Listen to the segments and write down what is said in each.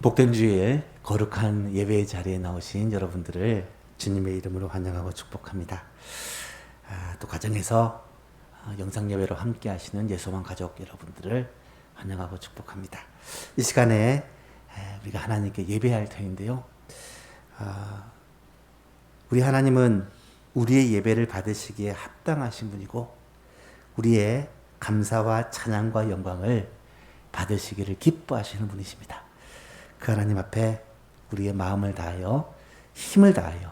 복된 주일 거룩한 예배의 자리에 나오신 여러분들을 주님의 이름으로 환영하고 축복합니다. 또 가정에서 영상 예배로 함께 하시는 예소만 가족 여러분들을 환영하고 축복합니다. 이 시간에 우리가 하나님께 예배할 터인데요. 우리 하나님은 우리의 예배를 받으시기에 합당하신 분이고 우리의 감사와 찬양과 영광을 받으시기를 기뻐하시는 분이십니다. 그 하나님 앞에 우리의 마음을 다하여 힘을 다하여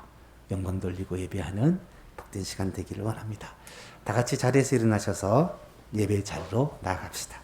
영광 돌리고 예배하는 복된 시간 되기를 원합니다. 다 같이 자리에서 일어나셔서 예배의 자리로 나아갑시다.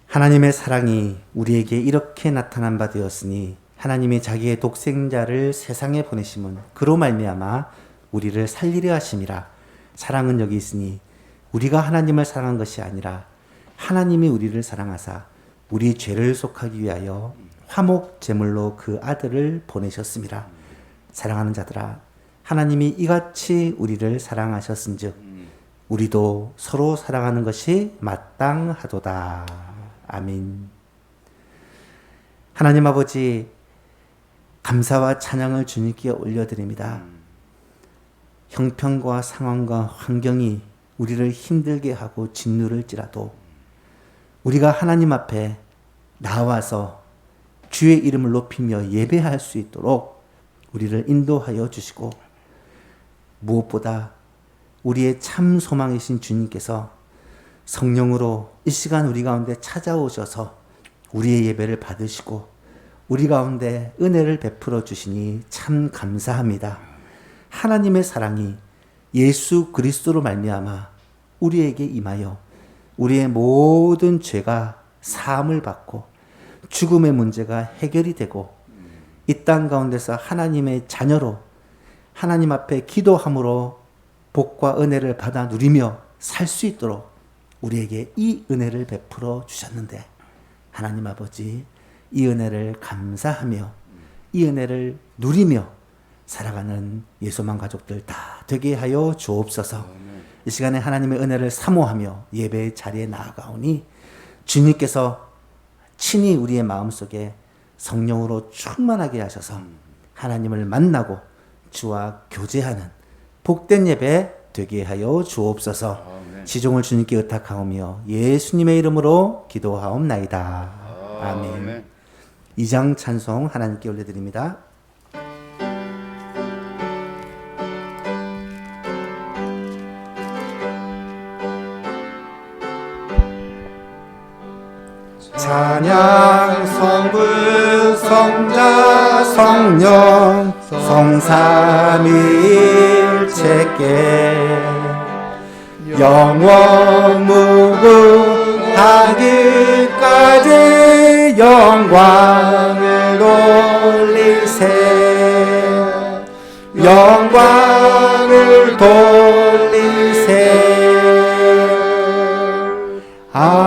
하나님의 사랑이 우리에게 이렇게 나타난 바 되었으니 하나님이 자기의 독생자를 세상에 보내심은 그로 말미암아 우리를 살리려 하심이라. 사랑은 여기 있으니 우리가 하나님을 사랑한 것이 아니라 하나님이 우리를 사랑하사 우리 죄를 속하기 위하여 화목 제물로 그 아들을 보내셨음이라. 사랑하는 자들아, 하나님이 이같이 우리를 사랑하셨은즉 우리도 서로 사랑하는 것이 마땅하도다. 아멘. 하나님 아버지, 감사와 찬양을 주님께 올려드립니다. 형편과 상황과 환경이 우리를 힘들게 하고 짓누를지라도 우리가 하나님 앞에 나와서 주의 이름을 높이며 예배할 수 있도록 우리를 인도하여 주시고, 무엇보다 우리의 참 소망이신 주님께서 성령으로 이 시간 우리 가운데 찾아오셔서 우리의 예배를 받으시고 우리 가운데 은혜를 베풀어 주시니 참 감사합니다. 하나님의 사랑이 예수 그리스도로 말미암아 우리에게 임하여 우리의 모든 죄가 사함을 받고 죽음의 문제가 해결이 되고 이 땅 가운데서 하나님의 자녀로 하나님 앞에 기도함으로 복과 은혜를 받아 누리며 살 수 있도록 우리에게 이 은혜를 베풀어 주셨는데, 하나님 아버지, 이 은혜를 감사하며 이 은혜를 누리며 살아가는 예소만 가족들 다 되게 하여 주옵소서. 이 시간에 하나님의 은혜를 사모하며 예배의 자리에 나아가오니 주님께서 친히 우리의 마음속에 성령으로 충만하게 하셔서 하나님을 만나고 주와 교제하는 복된 예배 되게 하여 주옵소서. 지종을 주님께 의탁하오며 예수님의 이름으로 기도하옵나이다. 아멘. 2장 찬송 하나님께 올려드립니다. 찬양 성부 성자 성령 성삼위일체께 영원 무궁하기까지 영광을 돌리세. 영광을 돌리세. 아멘.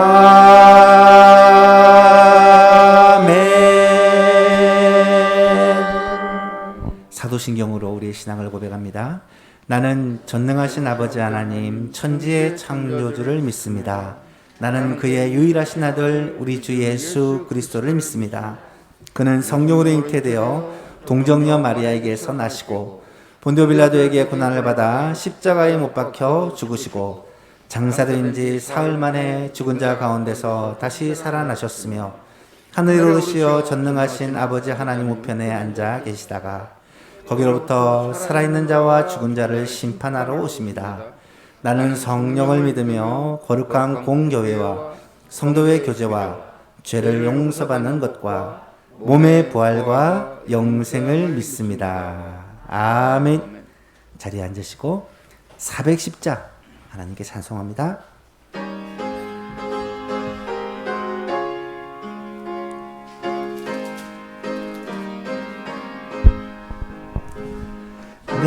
사도신경으로 우리의 신앙을 고백합니다. 나는 전능하신 아버지 하나님 천지의 창조주를 믿습니다. 나는 그의 유일하신 아들 우리 주 예수 그리스도를 믿습니다. 그는 성령으로 잉태되어 동정녀 마리아에게서 나시고 본디오 빌라도에게 고난을 받아 십자가에 못 박혀 죽으시고 장사된 지 사흘 만에 죽은 자 가운데서 다시 살아나셨으며 하늘에 오르시어 전능하신 아버지 하나님 우편에 앉아 계시다가 거기로부터 살아있는 자와 죽은 자를 심판하러 오십니다. 나는 성령을 믿으며 거룩한 공교회와 성도의 교제와 죄를 용서받는 것과 몸의 부활과 영생을 믿습니다. 아멘. 자리에 앉으시고 410장 하나님께 찬송합니다.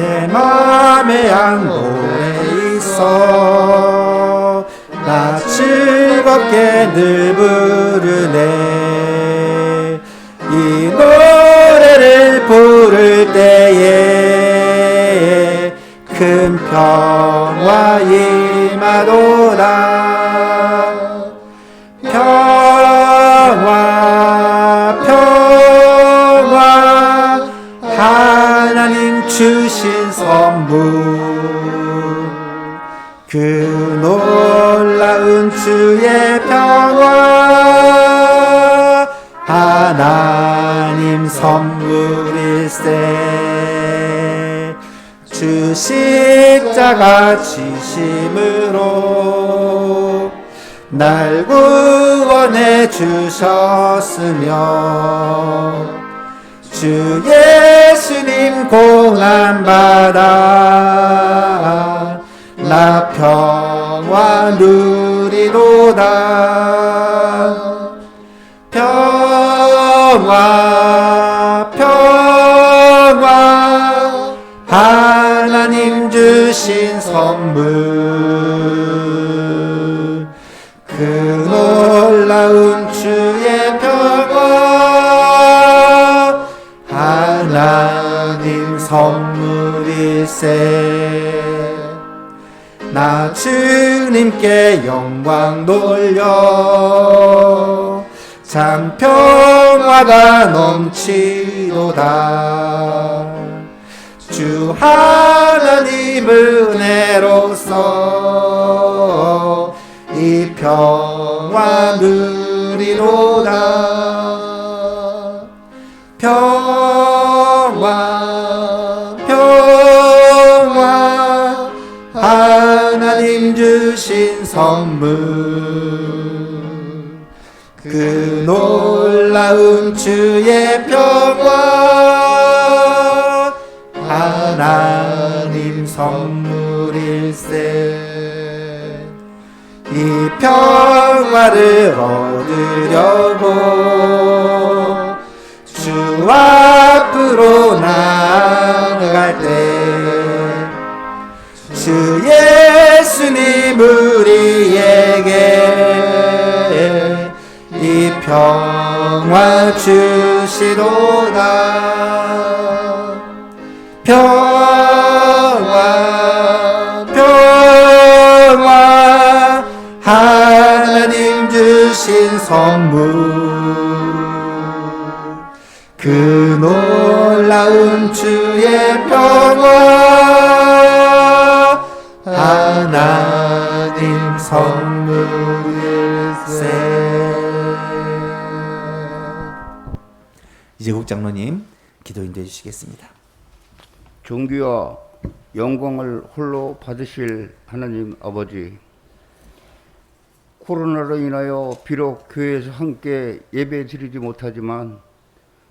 내 맘에 안도에 있어 나 즐겁게 늘 부르네 이 노래를 부를 때에 큰 평화 임하도다 평화 하나님 주신 선물 그 놀라운 주의 평화 하나님 선물일세 주 십자가 지심으로 날 구원해 주셨으며 주 예수님 고난받아 나 평화 누리도다 평화 하나님 주신 선물 그 놀라운 주의 평화 하나님 선물일세 나 주님께 영광 돌려 참 평화가 넘치도다 주 하나님 은혜로서 이 평화 누리도다 평화 하나님 주신 선물 그 놀라운 주의 평화 하나님 선물일세 이 평화를 얻으려고 주 앞으로 나아갈 때 주 예수님 우리에게 이 평화 주시도다 평화 하나님 주신 선물 그 놀라운 주의 평화 하나님 선물일세 이제 국장로님 기도 인도해 주시겠습니다. 존귀와 영광을 홀로 받으실 하나님 아버지, 코로나로 인하여 비록 교회에서 함께 예배 드리지 못하지만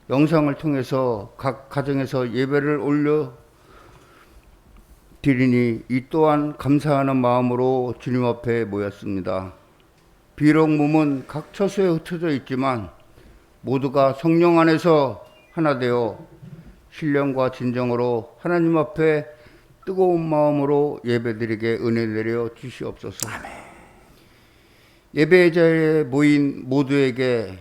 영상을 통해서 각 가정에서 예배를 올려 드리니 이 또한 감사하는 마음으로 주님 앞에 모였습니다. 비록 몸은 각 처소에 흩어져 있지만 모두가 성령 안에서 하나 되어 신령과 진정으로 하나님 앞에 뜨거운 마음으로 예배드리게 은혜 내려 주시옵소서. 아멘. 예배 자리에 모인 모두에게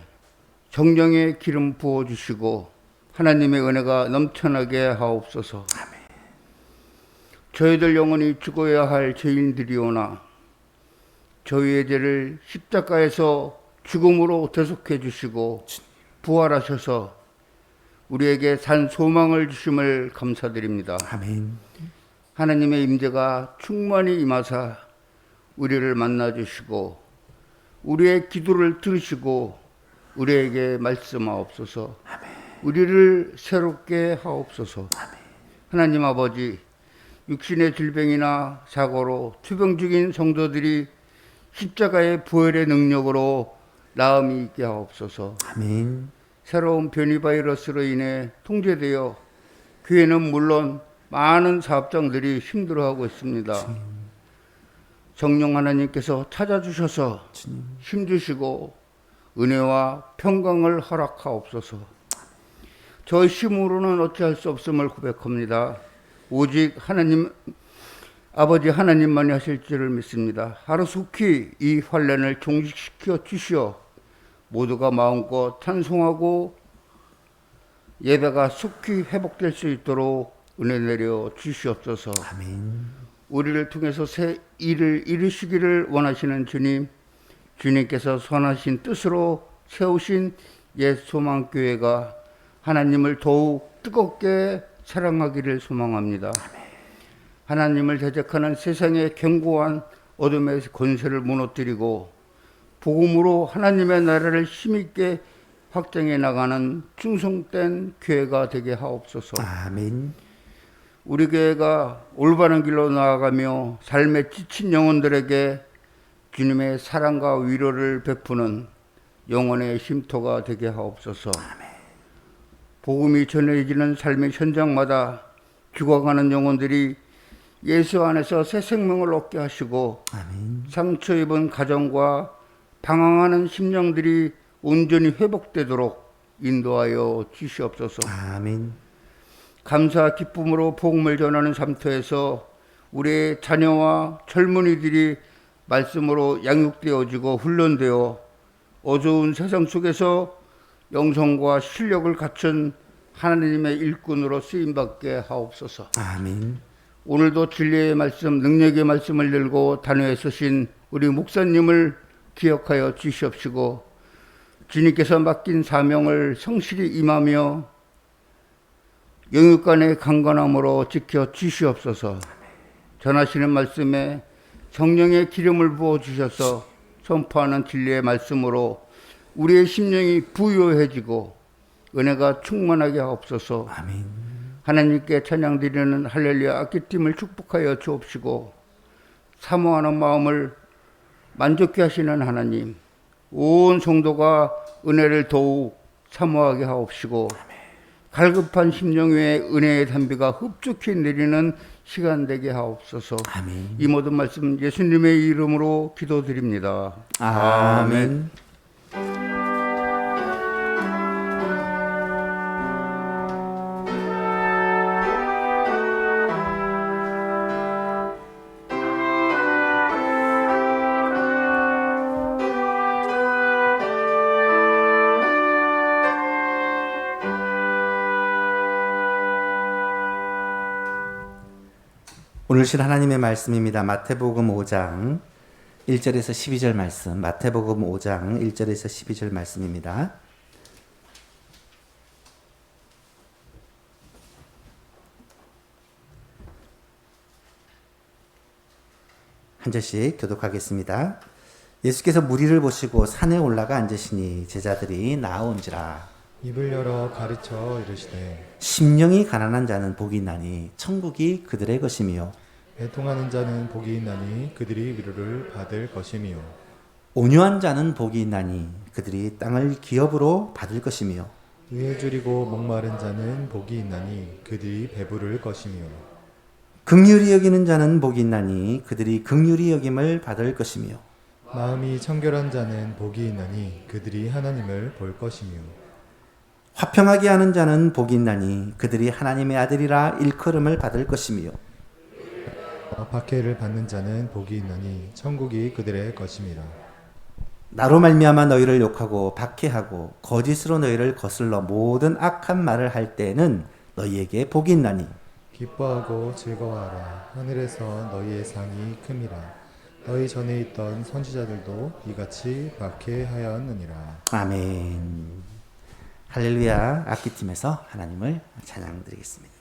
정령의 기름 부어주시고 하나님의 은혜가 넘쳐나게 하옵소서. 아멘. 저희들 영원히 죽어야 할 죄인들이오나 저희의 죄를 십자가에서 죽음으로 대속해 주시고 부활하셔서 우리에게 산 소망을 주심을 감사드립니다. 아멘. 하나님의 임재가 충만히 임하사 우리를 만나주시고 우리의 기도를 들으시고 우리에게 말씀하옵소서. 아멘. 우리를 새롭게 하옵소서. 아멘. 하나님 아버지, 육신의 질병이나 사고로 투병 중인 성도들이 십자가의 부활의 능력으로 나음이 있게 하옵소서. 아멘. 새로운 변이 바이러스로 인해 통제되어 교회는 물론 많은 사업장들이 힘들어하고 있습니다. 성령 하나님께서 찾아주셔서 힘주시고 은혜와 평강을 허락하옵소서. 저희 힘으로는 어찌할 수 없음을 고백합니다. 오직 하나님 아버지 하나님만이 하실 줄을 믿습니다. 하루속히 이 환난을 종식시켜 주시어 모두가 마음껏 찬송하고 예배가 속히 회복될 수 있도록 은혜 내려 주시옵소서. 아멘. 우리를 통해서 새 일을 이루시기를 원하시는 주님, 주님께서 선하신 뜻으로 세우신 옛 소망교회가 하나님을 더욱 뜨겁게 사랑하기를 소망합니다. 하나님을 대적하는 세상의 견고한 어둠의 권세를 무너뜨리고 복음으로 하나님의 나라를 힘있게 확장해 나가는 충성된 교회가 되게 하옵소서. 아멘. 우리 교회가 올바른 길로 나아가며 삶에 지친 영혼들에게 주님의 사랑과 위로를 베푸는 영혼의 쉼터가 되게 하옵소서. 복음이 전해지는 삶의 현장마다 죽어가는 영혼들이 예수 안에서 새 생명을 얻게 하시고 아멘. 상처 입은 가정과 방황하는 심령들이 온전히 회복되도록 인도하여 주시옵소서. 아멘. 감사 기쁨으로 복음을 전하는 삶터에서 우리의 자녀와 젊은이들이 말씀으로 양육되어지고 훈련되어 어두운 세상 속에서 영성과 실력을 갖춘 하나님의 일꾼으로 쓰임받게 하옵소서. 아멘. 오늘도 진리의 말씀, 능력의 말씀을 열고 단회에 서신 우리 목사님을 기억하여 주시옵시고 주님께서 맡긴 사명을 성실히 임하며 영육간의 강건함으로 지켜 주시옵소서. 전하시는 말씀에 성령의 기름을 부어 주셔서 선포하는 진리의 말씀으로 우리의 심령이 부요해지고 은혜가 충만하게 하옵소서. 아멘. 하나님께 찬양드리는 할렐루야 악기팀을 축복하여 주옵시고 사모하는 마음을 만족케 하시는 하나님, 온 성도가 은혜를 더욱 사모하게 하옵시고 갈급한 심령 위에 은혜의 단비가 흡족히 내리는 시간 되게 하옵소서. 아멘. 이 모든 말씀 예수님의 이름으로 기도드립니다. 아멘. 오늘 실 하나님의 말씀입니다. 마태복음 5장 1절에서 12절 말씀. 마태복음 5장 1절에서 12절 말씀입니다. 한 절씩 교독하겠습니다. 예수께서 무리를 보시고 산에 올라가 앉으시니 제자들이 나아온지라. 입을 열어 가르쳐 이르시되 심령이 가난한 자는 복이 있나니 천국이 그들의 것이며 애통하는 자는 복이 있나니 그들이 위로를 받을 것이며 온유한 자는 복이 있나니 그들이 땅을 기업으로 받을 것이며 의에 줄이고 목마른 자는 복이 있나니 그들이 배부를 것이며 긍휼히 여기는 자는 복이 있나니 그들이 긍휼히 여김을 받을 것이며 마음이 청결한 자는 복이 있나니 그들이 하나님을 볼 것이며 화평하게 하는 자는 복이 있나니 그들이 하나님의 아들이라 일컬음을 받을 것이며 박해를 받는 자는 복이 있나니 천국이 그들의 것임이라. 나로 말미암아 너희를 욕하고 박해하고 거짓으로 너희를 거슬러 모든 악한 말을 할 때에는 너희에게 복이 있나니 기뻐하고 즐거워하라. 하늘에서 너희의 상이 큼이라. 너희 전에 있던 선지자들도 이같이 박해하였느니라. 아멘. 할렐루야. 악기팀에서 하나님을 찬양드리겠습니다.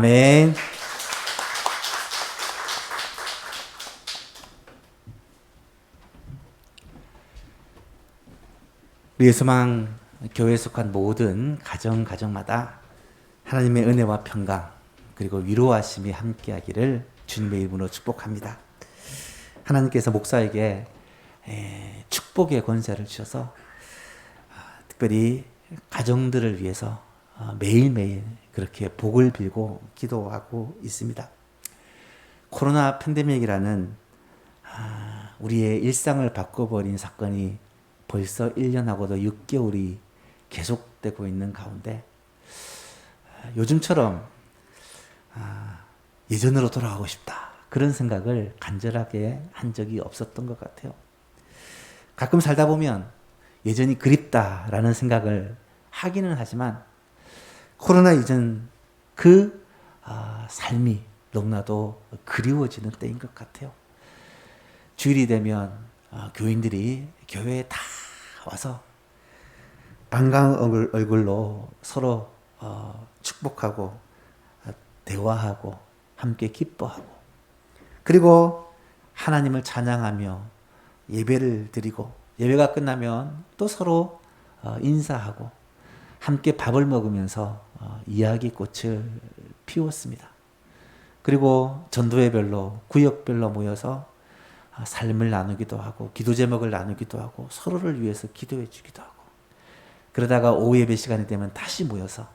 아멘. 우리 예수망 교회에 속한 모든 가정마다 하나님의 은혜와 평강 그리고 위로하심이 함께하기를 주님의 이름으로 축복합니다. 하나님께서 목사에게 축복의 권세를 주셔서 특별히 가정들을 위해서 매일매일 그렇게 복을 빌고 기도하고 있습니다. 코로나 팬데믹이라는 우리의 일상을 바꿔버린 사건이 벌써 1년하고도 6개월이 계속되고 있는 가운데 요즘처럼 예전으로 돌아가고 싶다 그런 생각을 간절하게 한 적이 없었던 것 같아요. 가끔 살다 보면 예전이 그립다라는 생각을 하기는 하지만 코로나 이전 그 삶이 너무나도 그리워지는 때인 것 같아요. 주일이 되면 교인들이 교회에 다 와서 반가운 얼굴로 서로 축복하고 대화하고 함께 기뻐하고 그리고 하나님을 찬양하며 예배를 드리고 예배가 끝나면 또 서로 인사하고 함께 밥을 먹으면서 이야기꽃을 피웠습니다. 그리고 전도회별로 구역별로 모여서 삶을 나누기도 하고 기도 제목을 나누기도 하고 서로를 위해서 기도해 주기도 하고 그러다가 오후 예배 시간이 되면 다시 모여서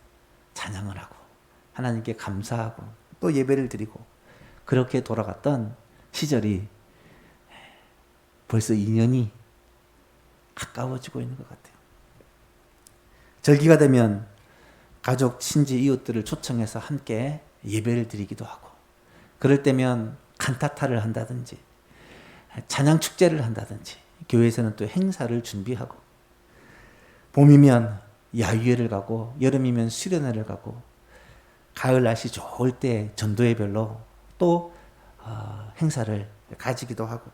찬양을 하고 하나님께 감사하고 또 예배를 드리고 그렇게 돌아갔던 시절이 벌써 2년이 가까워지고 있는 것 같아요. 절기가 되면 가족, 친지, 이웃들을 초청해서 함께 예배를 드리기도 하고 그럴 때면 칸타타를 한다든지 찬양 축제를 한다든지 교회에서는 또 행사를 준비하고 봄이면 야유회를 가고 여름이면 수련회를 가고 가을 날씨 좋을 때 전도회별로 또 행사를 가지기도 하고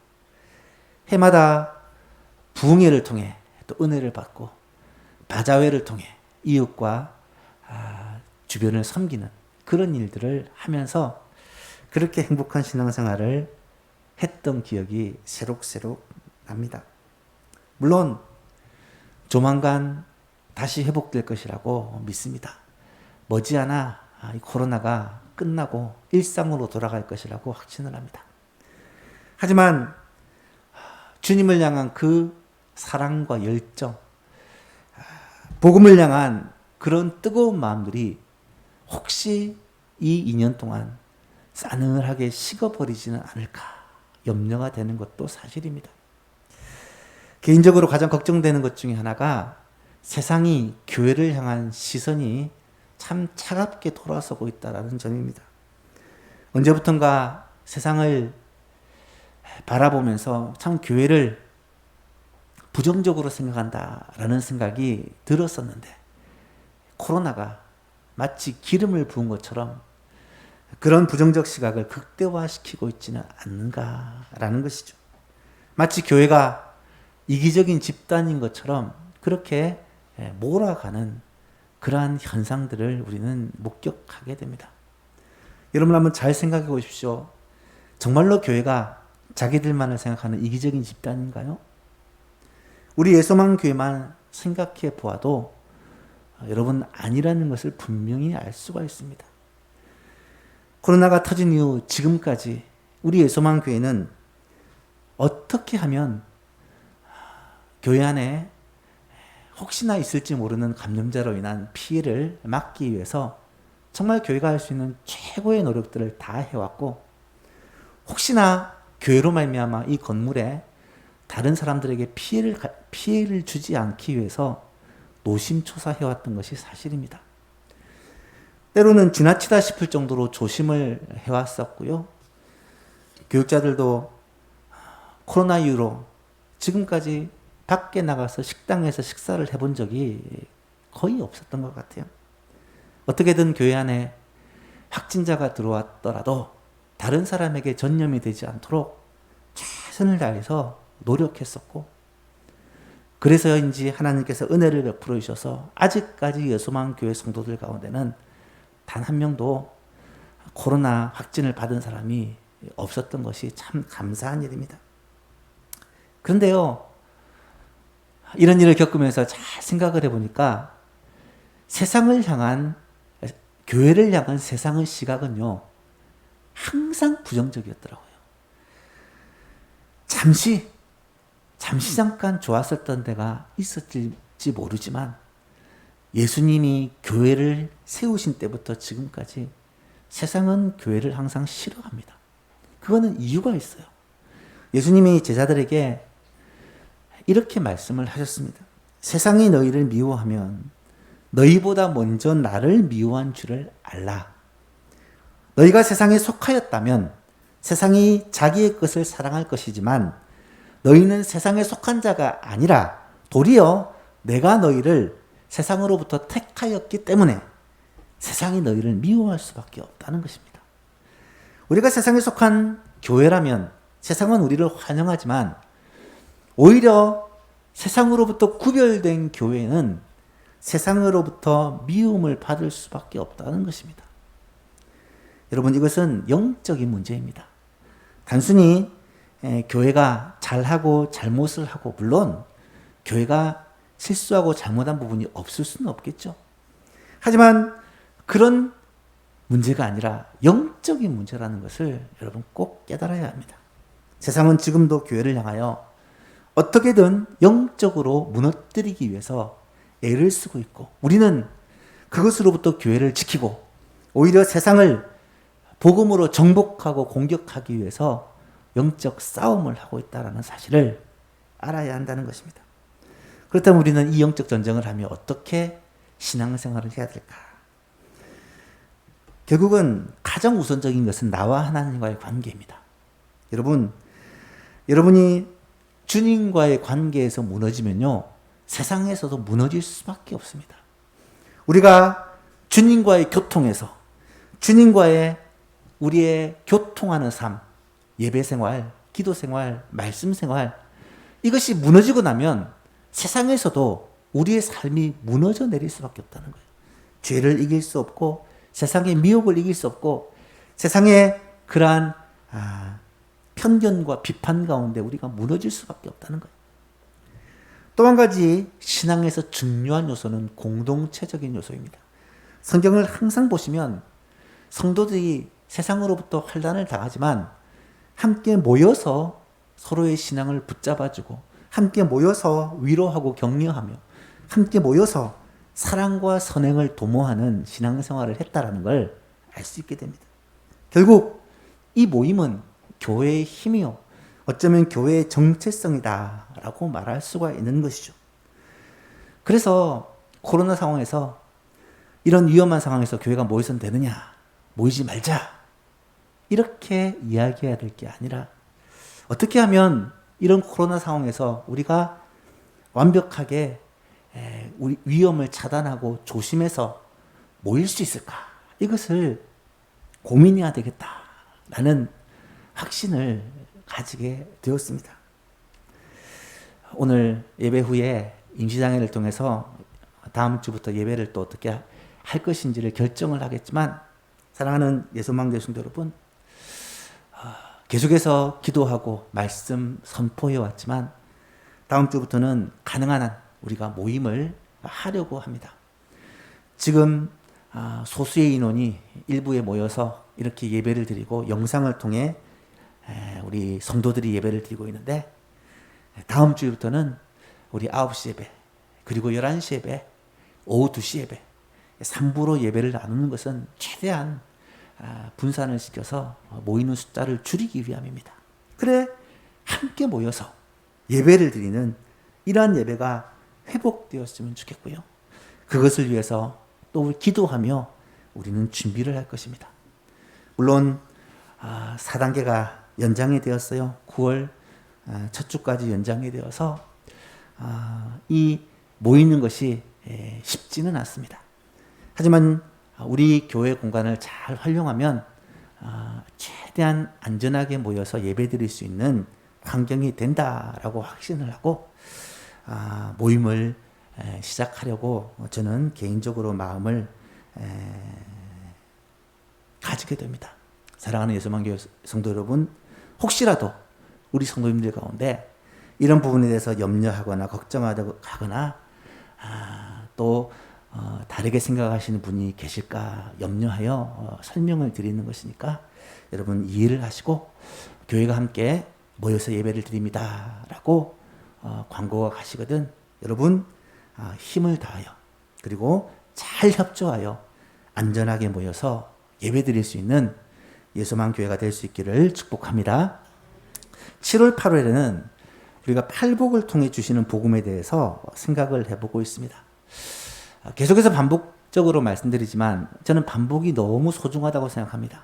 해마다 부흥회를 통해 또 은혜를 받고 바자회를 통해 이웃과 주변을 섬기는 그런 일들을 하면서 그렇게 행복한 신앙생활을 했던 기억이 새록새록 납니다. 물론 조만간 다시 회복될 것이라고 믿습니다. 머지않아 이 코로나가 끝나고 일상으로 돌아갈 것이라고 확신을 합니다. 하지만 주님을 향한 그 사랑과 열정, 복음을 향한 그런 뜨거운 마음들이 혹시 이 2년 동안 싸늘하게 식어버리지는 않을까 염려가 되는 것도 사실입니다. 개인적으로 가장 걱정되는 것 중에 하나가 세상이 교회를 향한 시선이 참 차갑게 돌아서고 있다는 점입니다. 언제부턴가 세상을 바라보면서 참 교회를 부정적으로 생각한다라는 생각이 들었었는데 코로나가 마치 기름을 부은 것처럼 그런 부정적 시각을 극대화시키고 있지는 않는가라는 것이죠. 마치 교회가 이기적인 집단인 것처럼 그렇게 몰아가는 그러한 현상들을 우리는 목격하게 됩니다. 여러분 한번 잘 생각해 보십시오. 정말로 교회가 자기들만을 생각하는 이기적인 집단인가요? 우리 예수만 교회만 생각해 보아도 여러분 아니라는 것을 분명히 알 수가 있습니다. 코로나가 터진 이후 지금까지 우리 예수만 교회는 어떻게 하면 교회 안에 혹시나 있을지 모르는 감염자로 인한 피해를 막기 위해서 정말 교회가 할 수 있는 최고의 노력들을 다 해왔고 혹시나 교회로 말미암아 이 건물에 다른 사람들에게 피해를 주지 않기 위해서 노심초사해왔던 것이 사실입니다. 때로는 지나치다 싶을 정도로 조심을 해왔었고요. 교육자들도 코로나 이후로 지금까지 밖에 나가서 식당에서 식사를 해본 적이 거의 없었던 것 같아요. 어떻게든 교회 안에 확진자가 들어왔더라도 다른 사람에게 전염이 되지 않도록 최선을 다해서 노력했었고 그래서인지 하나님께서 은혜를 베풀어 주셔서 아직까지 예수만 교회 성도들 가운데는 단 한 명도 코로나 확진을 받은 사람이 없었던 것이 참 감사한 일입니다. 그런데요, 이런 일을 겪으면서 잘 생각을 해보니까 세상을 향한, 교회를 향한 세상의 시각은요, 항상 부정적이었더라고요. 잠시 잠깐 좋았었던 때가 있었을지 모르지만 예수님이 교회를 세우신 때부터 지금까지 세상은 교회를 항상 싫어합니다. 그거는 이유가 있어요. 예수님이 제자들에게 이렇게 말씀을 하셨습니다. 세상이 너희를 미워하면 너희보다 먼저 나를 미워한 줄을 알라. 너희가 세상에 속하였다면 세상이 자기의 것을 사랑할 것이지만 너희는 세상에 속한 자가 아니라 도리어 내가 너희를 세상으로부터 택하였기 때문에 세상이 너희를 미워할 수밖에 없다는 것입니다. 우리가 세상에 속한 교회라면 세상은 우리를 환영하지만 오히려 세상으로부터 구별된 교회는 세상으로부터 미움을 받을 수밖에 없다는 것입니다. 여러분, 이것은 영적인 문제입니다. 단순히 교회가 잘하고 잘못을 하고, 물론 교회가 실수하고 잘못한 부분이 없을 수는 없겠죠. 하지만 그런 문제가 아니라 영적인 문제라는 것을 여러분 꼭 깨달아야 합니다. 세상은 지금도 교회를 향하여 어떻게든 영적으로 무너뜨리기 위해서 애를 쓰고 있고, 우리는 그것으로부터 교회를 지키고 오히려 세상을 복음으로 정복하고 공격하기 위해서 영적 싸움을 하고 있다는 사실을 알아야 한다는 것입니다. 그렇다면 우리는 이 영적 전쟁을 하며 어떻게 신앙생활을 해야 될까? 결국은 가장 우선적인 것은 나와 하나님과의 관계입니다. 여러분이 주님과의 관계에서 무너지면요, 세상에서도 무너질 수밖에 없습니다. 우리가 주님과의 교통에서, 주님과의 우리의 교통하는 삶, 예배생활, 기도생활, 말씀생활, 이것이 무너지고 나면 세상에서도 우리의 삶이 무너져 내릴 수밖에 없다는 거예요. 죄를 이길 수 없고, 세상의 미혹을 이길 수 없고, 세상의 그러한 편견과 비판 가운데 우리가 무너질 수밖에 없다는 거예요. 또 한 가지 신앙에서 중요한 요소는 공동체적인 요소입니다. 성경을 항상 보시면 성도들이 세상으로부터 환난을 당하지만 함께 모여서 서로의 신앙을 붙잡아주고, 함께 모여서 위로하고 격려하며, 함께 모여서 사랑과 선행을 도모하는 신앙생활을 했다라는 걸 알 수 있게 됩니다. 결국 이 모임은 교회의 힘이요, 어쩌면 교회의 정체성이다라고 말할 수가 있는 것이죠. 그래서 코로나 상황에서, 이런 위험한 상황에서 교회가 모여서는 되느냐, 모이지 말자, 이렇게 이야기해야 될 게 아니라 어떻게 하면 이런 코로나 상황에서 우리가 완벽하게 우리 위험을 차단하고 조심해서 모일 수 있을까? 이것을 고민해야 되겠다라는 확신을 가지게 되었습니다. 오늘 예배 후에 임시장회를 통해서 다음 주부터 예배를 또 어떻게 할 것인지를 결정을 하겠지만, 사랑하는 예수망대 성도 여러분, 계속해서 기도하고 말씀 선포해 왔지만 다음 주부터는 가능한 한 우리가 모임을 하려고 합니다. 지금 소수의 인원이 일부에 모여서 이렇게 예배를 드리고 영상을 통해 우리 성도들이 예배를 드리고 있는데, 다음 주부터는 우리 9시 예배, 그리고 11시 예배, 오후 2시 예배, 3부로 예배를 나누는 것은 최대한 분산을 시켜서 모이는 숫자를 줄이기 위함입니다. 그래, 함께 모여서 예배를 드리는 이러한 예배가 회복되었으면 좋겠고요. 그것을 위해서 또 기도하며 우리는 준비를 할 것입니다. 물론 4단계가 연장이 되었어요. 9월 첫 주까지 연장이 되어서 이 모이는 것이 쉽지는 않습니다. 하지만 우리 교회 공간을 잘 활용하면 최대한 안전하게 모여서 예배드릴 수 있는 환경이 된다라고 확신을 하고 모임을 시작하려고 저는 개인적으로 마음을 가지게 됩니다. 사랑하는 예수만교회 성도 여러분, 혹시라도 우리 성도님들 가운데 이런 부분에 대해서 염려하거나 걱정하거나 또 다르게 생각하시는 분이 계실까 염려하여 설명을 드리는 것이니까 여러분 이해를 하시고 교회가 함께 모여서 예배를 드립니다 라고 광고가 가시거든 여러분 힘을 다하여 그리고 잘 협조하여 안전하게 모여서 예배 드릴 수 있는 예수만 교회가 될 수 있기를 축복합니다. 7월 8월에는 우리가 팔복을 통해 주시는 복음에 대해서 생각을 해보고 있습니다. 계속해서 반복적으로 말씀드리지만 저는 반복이 너무 소중하다고 생각합니다.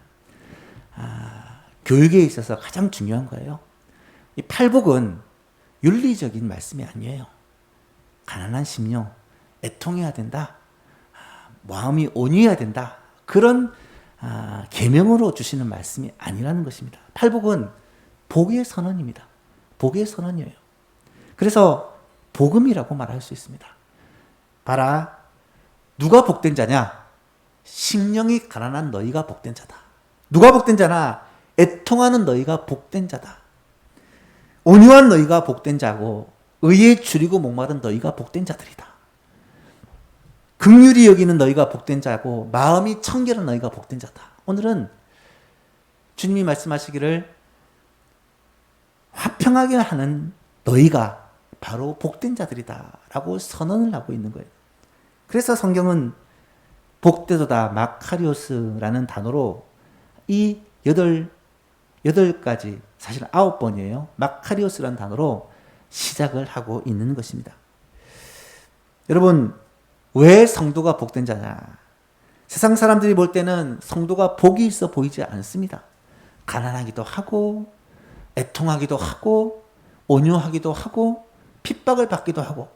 교육에 있어서 가장 중요한 거예요. 이 팔복은 윤리적인 말씀이 아니에요. 가난한 심령, 애통해야 된다. 마음이 온유해야 된다. 그런 계명으로 주시는 말씀이 아니라는 것입니다. 팔복은 복의 선언입니다. 복의 선언이에요. 그래서 복음이라고 말할 수 있습니다. 봐라, 누가 복된 자냐? 심령이 가난한 너희가 복된 자다. 누가 복된 자나? 애통하는 너희가 복된 자다. 온유한 너희가 복된 자고 의에 줄이고 목마른 너희가 복된 자들이다. 긍휼히 여기는 너희가 복된 자고 마음이 청결한 너희가 복된 자다. 오늘은 주님이 말씀하시기를 화평하게 하는 너희가 바로 복된 자들이다 라고 선언을 하고 있는 거예요. 그래서 성경은 복되도다 마카리오스라는 단어로 이 여덟 가지 사실 9번이에요. 마카리오스라는 단어로 시작을 하고 있는 것입니다. 여러분 왜 성도가 복된 자냐? 세상 사람들이 볼 때는 성도가 복이 있어 보이지 않습니다. 가난하기도 하고 애통하기도 하고 온유하기도 하고 핍박을 받기도 하고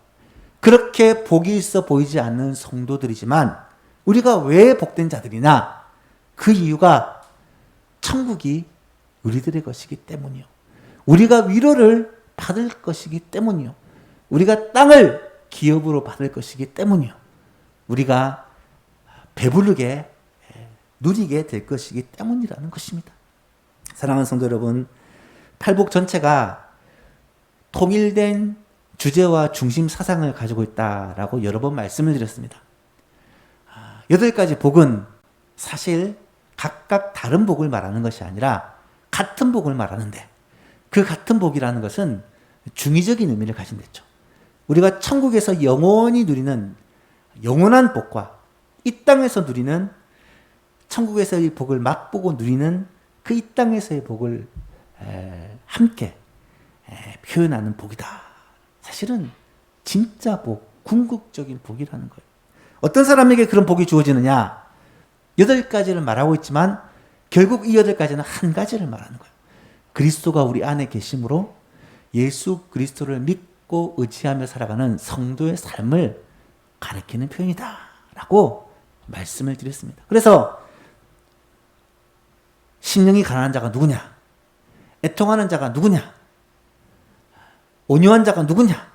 그렇게 복이 있어 보이지 않는 성도들이지만 우리가 왜 복된 자들이나 그 이유가 천국이 우리들의 것이기 때문이요. 우리가 위로를 받을 것이기 때문이요. 우리가 땅을 기업으로 받을 것이기 때문이요. 우리가 배부르게 누리게 될 것이기 때문이라는 것입니다. 사랑하는 성도 여러분, 팔복 전체가 통일된 주제와 중심 사상을 가지고 있다라고 여러 번 말씀을 드렸습니다. 8가지 복은 사실 각각 다른 복을 말하는 것이 아니라 같은 복을 말하는데 그 같은 복이라는 것은 중의적인 의미를 가진 거죠. 우리가 천국에서 영원히 누리는 영원한 복과 이 땅에서 누리는 천국에서의 복을 맛보고 누리는 그 이 땅에서의 복을 함께 표현하는 복이다. 사실은 진짜 복, 궁극적인 복이라는 거예요. 어떤 사람에게 그런 복이 주어지느냐? 8가지를 말하고 있지만 결국 이 8가지는 한 가지를 말하는 거예요. 그리스도가 우리 안에 계심으로 예수 그리스도를 믿고 의지하며 살아가는 성도의 삶을 가리키는 표현이다 라고 말씀을 드렸습니다. 그래서 심령이 가난한 자가 누구냐? 애통하는 자가 누구냐? 온유한 자가 누구냐?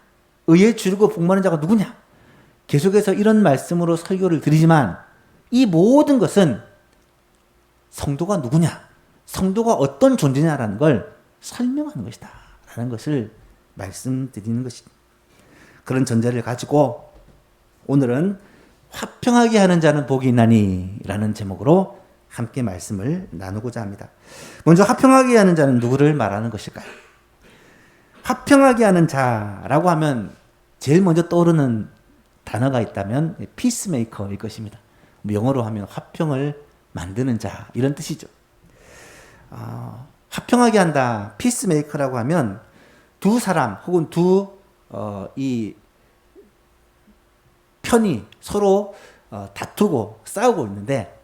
의에 줄이고 복마는 자가 누구냐? 계속해서 이런 말씀으로 설교를 드리지만 이 모든 것은 성도가 누구냐? 성도가 어떤 존재냐라는 걸 설명하는 것이다 라는 것을 말씀드리는 것입니다. 그런 전제를 가지고 오늘은 화평하게 하는 자는 복이 있나니 라는 제목으로 함께 말씀을 나누고자 합니다. 먼저 화평하게 하는 자는 누구를 말하는 것일까요? 화평하게 하는 자라고 하면 제일 먼저 떠오르는 단어가 있다면 피스메이커일 것입니다. 영어로 하면 화평을 만드는 자 이런 뜻이죠. 화평하게 한다, 피스메이커라고 하면 두 사람 혹은 이 편이 서로 다투고 싸우고 있는데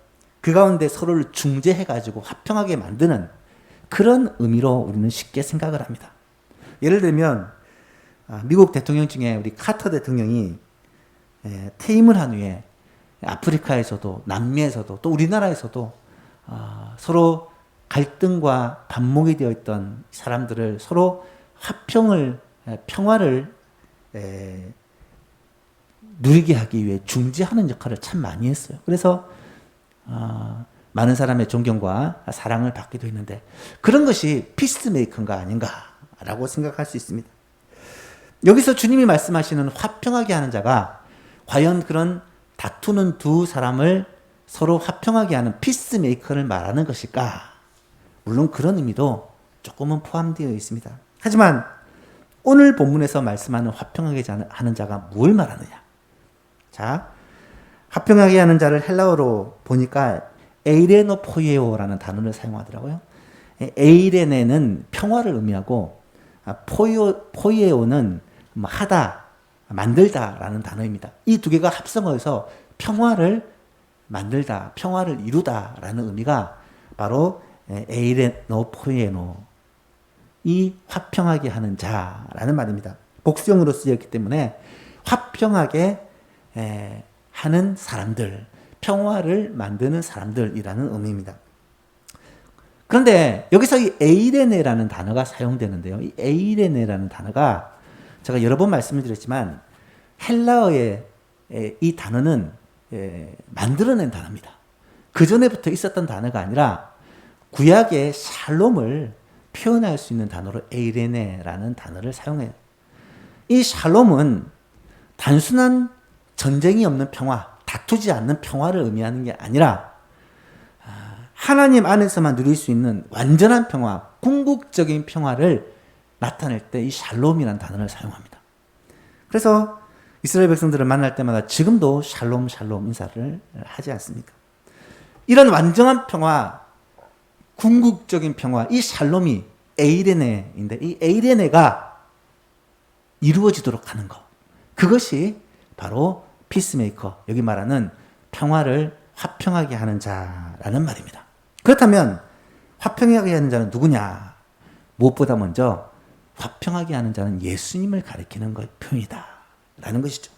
그 가운데 서로를 중재해가지고 화평하게 만드는 그런 의미로 우리는 쉽게 생각을 합니다. 예를 들면 미국 대통령 중에 우리 카터 대통령이 퇴임을 한 후에 아프리카에서도 남미에서도 또 우리나라에서도 서로 갈등과 반목이 되어 있던 사람들을 서로 평화를 누리게 하기 위해 중재하는 역할을 참 많이 했어요. 그래서 많은 사람의 존경과 사랑을 받기도 했는데 그런 것이 피스메이커가 아닌가라고 생각할 수 있습니다. 여기서 주님이 말씀하시는 화평하게 하는 자가 과연 그런 다투는 두 사람을 서로 화평하게 하는 피스메이커를 말하는 것일까? 물론 그런 의미도 조금은 포함되어 있습니다. 하지만 오늘 본문에서 말씀하는 화평하게 하는 자가 뭘 말하느냐? 자, 화평하게 하는 자를 헬라어로 보니까 에이레노포이에오라는 단어를 사용하더라고요. 에이레네는 평화를 의미하고 포이에오는 하다, 만들다라는 단어입니다. 이 두 개가 합성어에서 평화를 만들다, 평화를 이루다라는 의미가 바로 에이레노포이에노, 이 화평하게 하는 자라는 말입니다. 복수형으로 쓰였기 때문에 화평하게 하는 사람들, 평화를 만드는 사람들이라는 의미입니다. 그런데 여기서 이 에이레네라는 단어가 사용되는데요. 이 에이레네라는 단어가 제가 여러 번 말씀을 드렸지만 헬라어의 이 단어는 만들어낸 단어입니다. 그 전에부터 있었던 단어가 아니라 구약의 샬롬을 표현할 수 있는 단어로 에이레네라는 단어를 사용해요. 이 샬롬은 단순한 전쟁이 없는 평화, 다투지 않는 평화를 의미하는 게 아니라 하나님 안에서만 누릴 수 있는 완전한 평화, 궁극적인 평화를 나타낼 때 이 샬롬이라는 단어를 사용합니다. 그래서 이스라엘 백성들을 만날 때마다 지금도 샬롬 샬롬 인사를 하지 않습니까? 이런 완전한 평화, 궁극적인 평화, 이 샬롬이 에이레네인데 이 에이레네가 이루어지도록 하는 것, 그것이 바로 피스메이커, 여기 말하는 평화를 화평하게 하는 자라는 말입니다. 그렇다면 화평하게 하는 자는 누구냐? 무엇보다 먼저 화평하게 하는 자는 예수님을 가리키는 것 표현이다 라는 것이죠.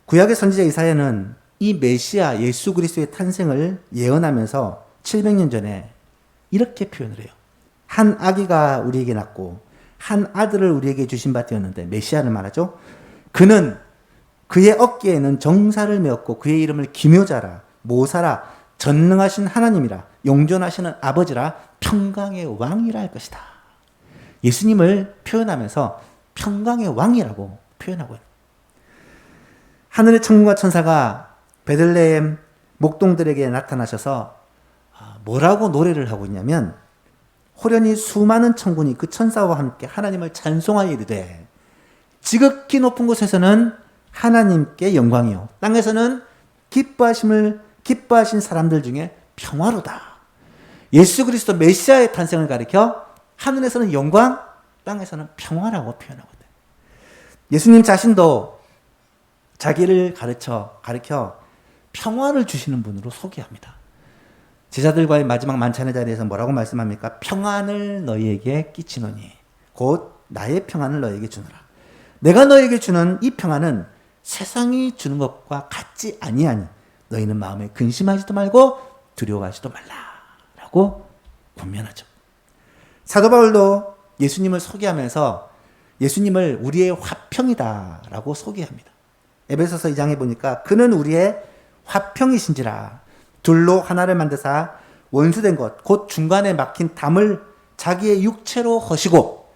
구약의 선지자 이사야는 이 메시아 예수 그리스도의 탄생을 예언하면서 700년 전에 이렇게 표현을 해요. 한 아기가 우리에게 낳고 한 아들을 우리에게 주신 바 되었는데, 메시아를 말하죠. 그는 그의 어깨에는 정사를 메었고 그의 이름을 기묘자라, 모사라, 전능하신 하나님이라, 용존하시는 아버지라, 평강의 왕이라 할 것이다. 예수님을 표현하면서 평강의 왕이라고 표현하고 있어요. 하늘의 천군과 천사가 베들레헴 목동들에게 나타나셔서 뭐라고 노래를 하고 있냐면, 호련히 수많은 천군이 그 천사와 함께 하나님을 찬송하여 이르되, 지극히 높은 곳에서는 하나님께 영광이요, 땅에서는 기뻐하신 사람들 중에 평화로다. 예수 그리스도 메시아의 탄생을 가리켜 하늘에서는 영광, 땅에서는 평화라고 표현하고 있다. 예수님 자신도 자기를 가리켜 평화를 주시는 분으로 소개합니다. 제자들과의 마지막 만찬의 자리에서 뭐라고 말씀합니까? 평안을 너희에게 끼치노니 곧 나의 평안을 너희에게 주노라. 내가 너희에게 주는 이 평안은 세상이 주는 것과 같지 아니하니 너희는 마음에 근심하지도 말고 두려워하지도 말라라고 권면하죠. 사도 바울도 예수님을 소개하면서 예수님을 우리의 화평이다라고 소개합니다. 에베소서 2장에 보니까 그는 우리의 화평이신지라, 둘로 하나를 만드사 원수된 것 곧 중간에 막힌 담을 자기의 육체로 허시고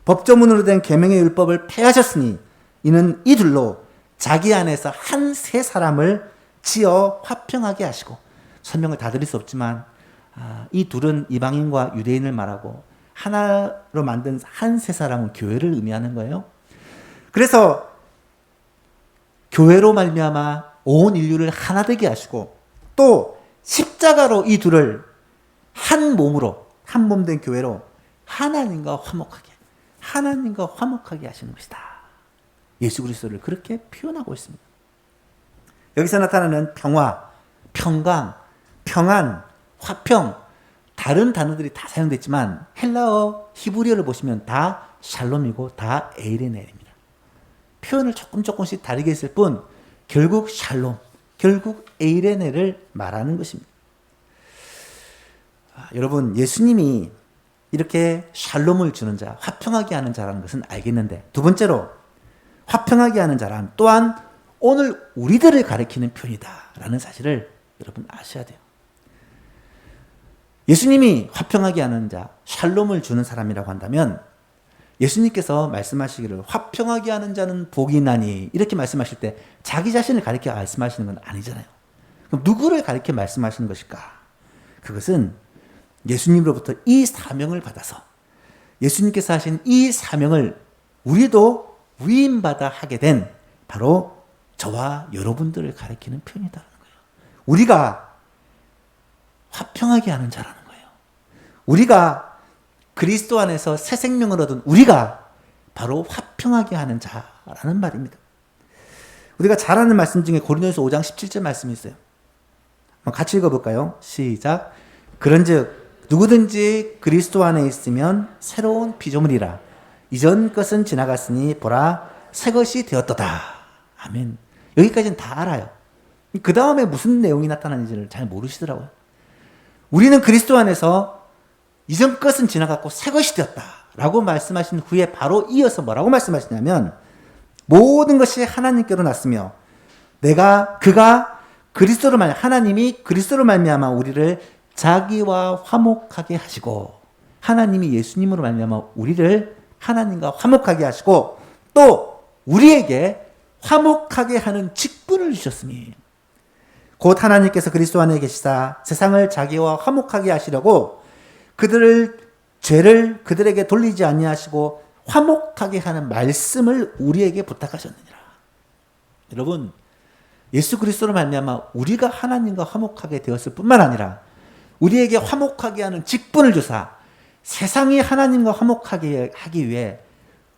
법조문으로 된 계명의 율법을 폐하셨으니 이는 이 둘로 자기 안에서 한 세 사람을 지어 화평하게 하시고, 설명을 다 드릴 수 없지만 이 둘은 이방인과 유대인을 말하고 하나로 만든 한 세 사람은 교회를 의미하는 거예요. 그래서 교회로 말미암아 온 인류를 하나 되게 하시고, 또 십자가로 이 둘을 한 몸으로, 한 몸 된 교회로 하나님과 화목하게 하시는 것이다. 예수 그리스도를 그렇게 표현하고 있습니다. 여기서 나타나는 평화, 평강, 평안, 화평, 다른 단어들이 다 사용됐지만 헬라어, 히브리어를 보시면 다 샬롬이고 다 에이레네입니다. 표현을 조금씩 다르게 했을 뿐 결국 샬롬, 결국 에이레네를 말하는 것입니다. 여러분, 예수님이 이렇게 샬롬을 주는 자, 화평하게 하는 자라는 것은 알겠는데, 두 번째로 화평하게 하는 자란 또한 오늘 우리들을 가리키는 표현이다라는 사실을 여러분 아셔야 돼요. 예수님이 화평하게 하는 자, 샬롬을 주는 사람이라고 한다면 예수님께서 말씀하시기를 화평하게 하는 자는 복이 있나니 이렇게 말씀하실 때 자기 자신을 가리켜 말씀하시는 건 아니잖아요. 그럼 누구를 가리켜 말씀하시는 것일까? 그것은 예수님으로부터 이 사명을 받아서 예수님께서 하신 이 사명을 우리도 위임받아 하게 된 바로 저와 여러분들을 가리키는 표현이라는 거예요. 우리가 화평하게 하는 자라는 거예요. 우리가 그리스도 안에서 새 생명을 얻은 우리가 바로 화평하게 하는 자라는 말입니다. 우리가 잘 아는 말씀 중에 고린도서 5장 17절 말씀이 있어요. 한번 같이 읽어볼까요? 시작. 그런즉 누구든지 그리스도 안에 있으면 새로운 피조물이라. 이전 것은 지나갔으니 보라 새 것이 되었도다. 아멘. 여기까지는 다 알아요. 그 다음에 무슨 내용이 나타나는지를 잘 모르시더라고요. 우리는 그리스도 안에서 이전 것은 지나갔고 새 것이 되었다 라고 말씀하신 후에 바로 이어서 뭐라고 말씀하시냐면 모든 것이 하나님께로 났으며 그가 그리스도로 하나님이 그리스도로 말미암아 우리를 자기와 화목하게 하시고 하나님이 예수님으로 말미암아 우리를 하나님과 화목하게 하시고 또 우리에게 화목하게 하는 직분을 주셨으니 곧 하나님께서 그리스도 안에 계시사 세상을 자기와 화목하게 하시려고 죄를 그들에게 돌리지 아니하시고 화목하게 하는 말씀을 우리에게 부탁하셨느니라. 여러분, 예수 그리스도로 말미암아 우리가 하나님과 화목하게 되었을 뿐만 아니라 우리에게 화목하게 하는 직분을 주사 세상이 하나님과 화목하게 하기 위해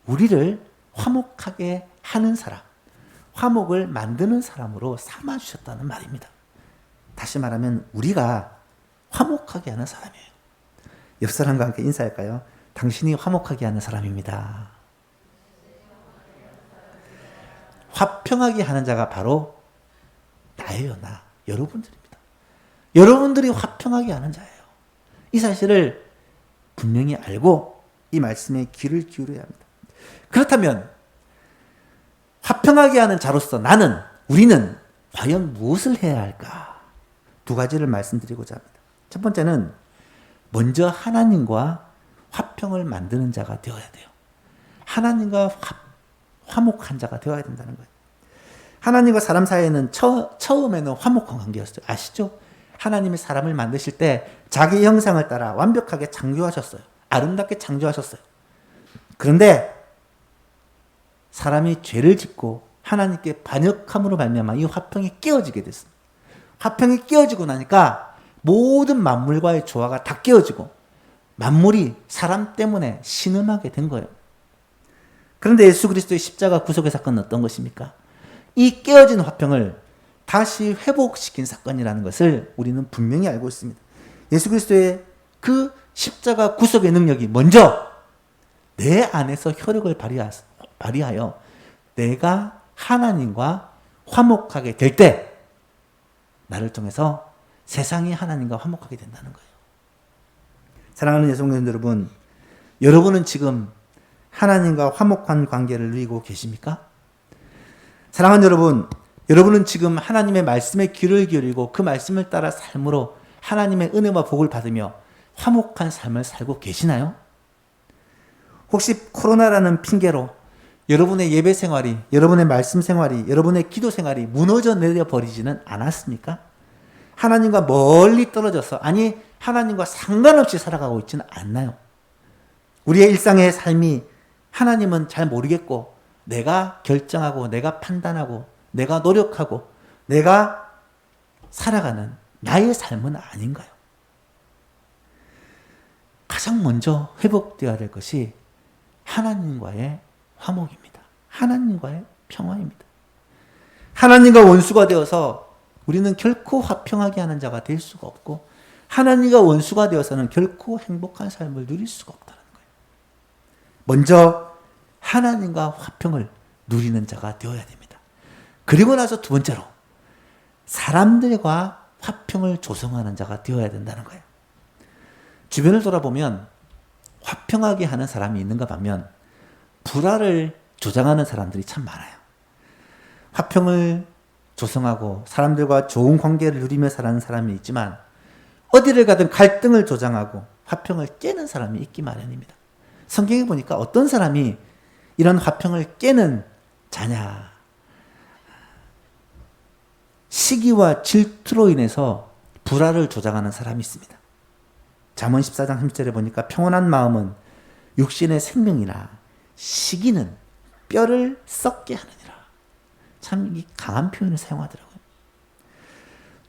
우리를 화목하게 하는 사람, 화목을 만드는 사람으로 삼아주셨다는 말입니다. 다시 말하면 우리가 화목하게 하는 사람이에요. 옆 사람과 함께 인사할까요? 당신이 화목하게 하는 사람입니다. 화평하게 하는 자가 바로 나예요, 나. 여러분들입니다. 여러분들이 화평하게 하는 자예요. 이 사실을 분명히 알고 이 말씀에 귀를 기울여야 합니다. 그렇다면 화평하게 하는 자로서 우리는 과연 무엇을 해야 할까? 두 가지를 말씀드리고자 합니다. 첫 번째는 먼저 하나님과 화평을 만드는 자가 되어야 돼요. 하나님과 화목한 자가 되어야 된다는 거예요. 하나님과 사람 사이에는 처음에는 화목한 관계였어요. 아시죠? 하나님이 사람을 만드실 때 자기 형상을 따라 완벽하게 창조하셨어요. 아름답게 창조하셨어요. 그런데 사람이 죄를 짓고 하나님께 반역함으로 말미암아 이 화평이 깨어지게 됐습니다. 화평이 깨어지고 나니까 모든 만물과의 조화가 다 깨어지고 만물이 사람 때문에 신음하게 된 거예요. 그런데 예수 그리스도의 십자가 구속의 사건은 어떤 것입니까? 이 깨어진 화평을 다시 회복시킨 사건이라는 것을 우리는 분명히 알고 있습니다. 예수 그리스도의 그 십자가 구속의 능력이 먼저 내 안에서 효력을 발휘하여 내가 하나님과 화목하게 될 때 나를 통해서 세상이 하나님과 화목하게 된다는 거예요. 사랑하는 예수님 여러분, 여러분은 지금 하나님과 화목한 관계를 누리고 계십니까? 사랑하는 여러분, 여러분은 지금 하나님의 말씀에 귀를 기울이고 그 말씀을 따라 삶으로 하나님의 은혜와 복을 받으며 화목한 삶을 살고 계시나요? 혹시 코로나라는 핑계로 여러분의 예배 생활이, 여러분의 말씀 생활이, 여러분의 기도 생활이 무너져 내려버리지는 않았습니까? 하나님과 멀리 떨어져서, 아니 하나님과 상관없이 살아가고 있지는 않나요? 우리의 일상의 삶이 하나님은 잘 모르겠고 내가 결정하고 내가 판단하고 내가 노력하고 내가 살아가는 나의 삶은 아닌가요? 가장 먼저 회복되어야 될 것이 하나님과의 화목입니다. 하나님과의 평화입니다. 하나님과 원수가 되어서 우리는 결코 화평하게 하는 자가 될 수가 없고 하나님과 원수가 되어서는 결코 행복한 삶을 누릴 수가 없다는 거예요. 먼저 하나님과 화평을 누리는 자가 되어야 됩니다. 그리고 나서 두 번째로 사람들과 화평을 조성하는 자가 되어야 된다는 거예요. 주변을 돌아보면 화평하게 하는 사람이 있는가 반면 불화를 조장하는 사람들이 참 많아요. 화평을 조성하고 사람들과 좋은 관계를 누리며 사는 사람이 있지만 어디를 가든 갈등을 조장하고 화평을 깨는 사람이 있기 마련입니다. 성경에 보니까 어떤 사람이 이런 화평을 깨는 자냐? 시기와 질투로 인해서 불화를 조장하는 사람이 있습니다. 잠언 14장 30절에 보니까 평온한 마음은 육신의 생명이나 시기는 뼈를 썩게 하느니라. 참 이 강한 표현을 사용하더라고요.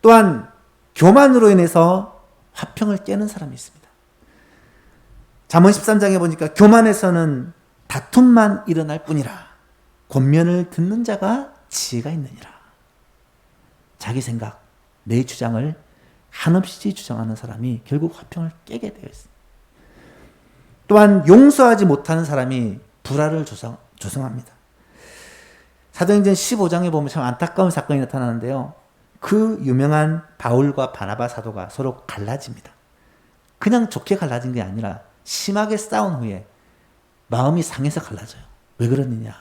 또한 교만으로 인해서 화평을 깨는 사람이 있습니다. 잠언 13장에 보니까 교만에서는 다툼만 일어날 뿐이라 권면을 듣는 자가 지혜가 있느니라. 자기 생각, 내 주장을 한없이 주장하는 사람이 결국 화평을 깨게 되어 있습니다. 또한 용서하지 못하는 사람이 불화를 조성합니다. 사도행전 15장에 보면 참 안타까운 사건이 나타나는데요. 그 유명한 바울과 바나바 사도가 서로 갈라집니다. 그냥 좋게 갈라진 게 아니라 심하게 싸운 후에 마음이 상해서 갈라져요. 왜 그러느냐?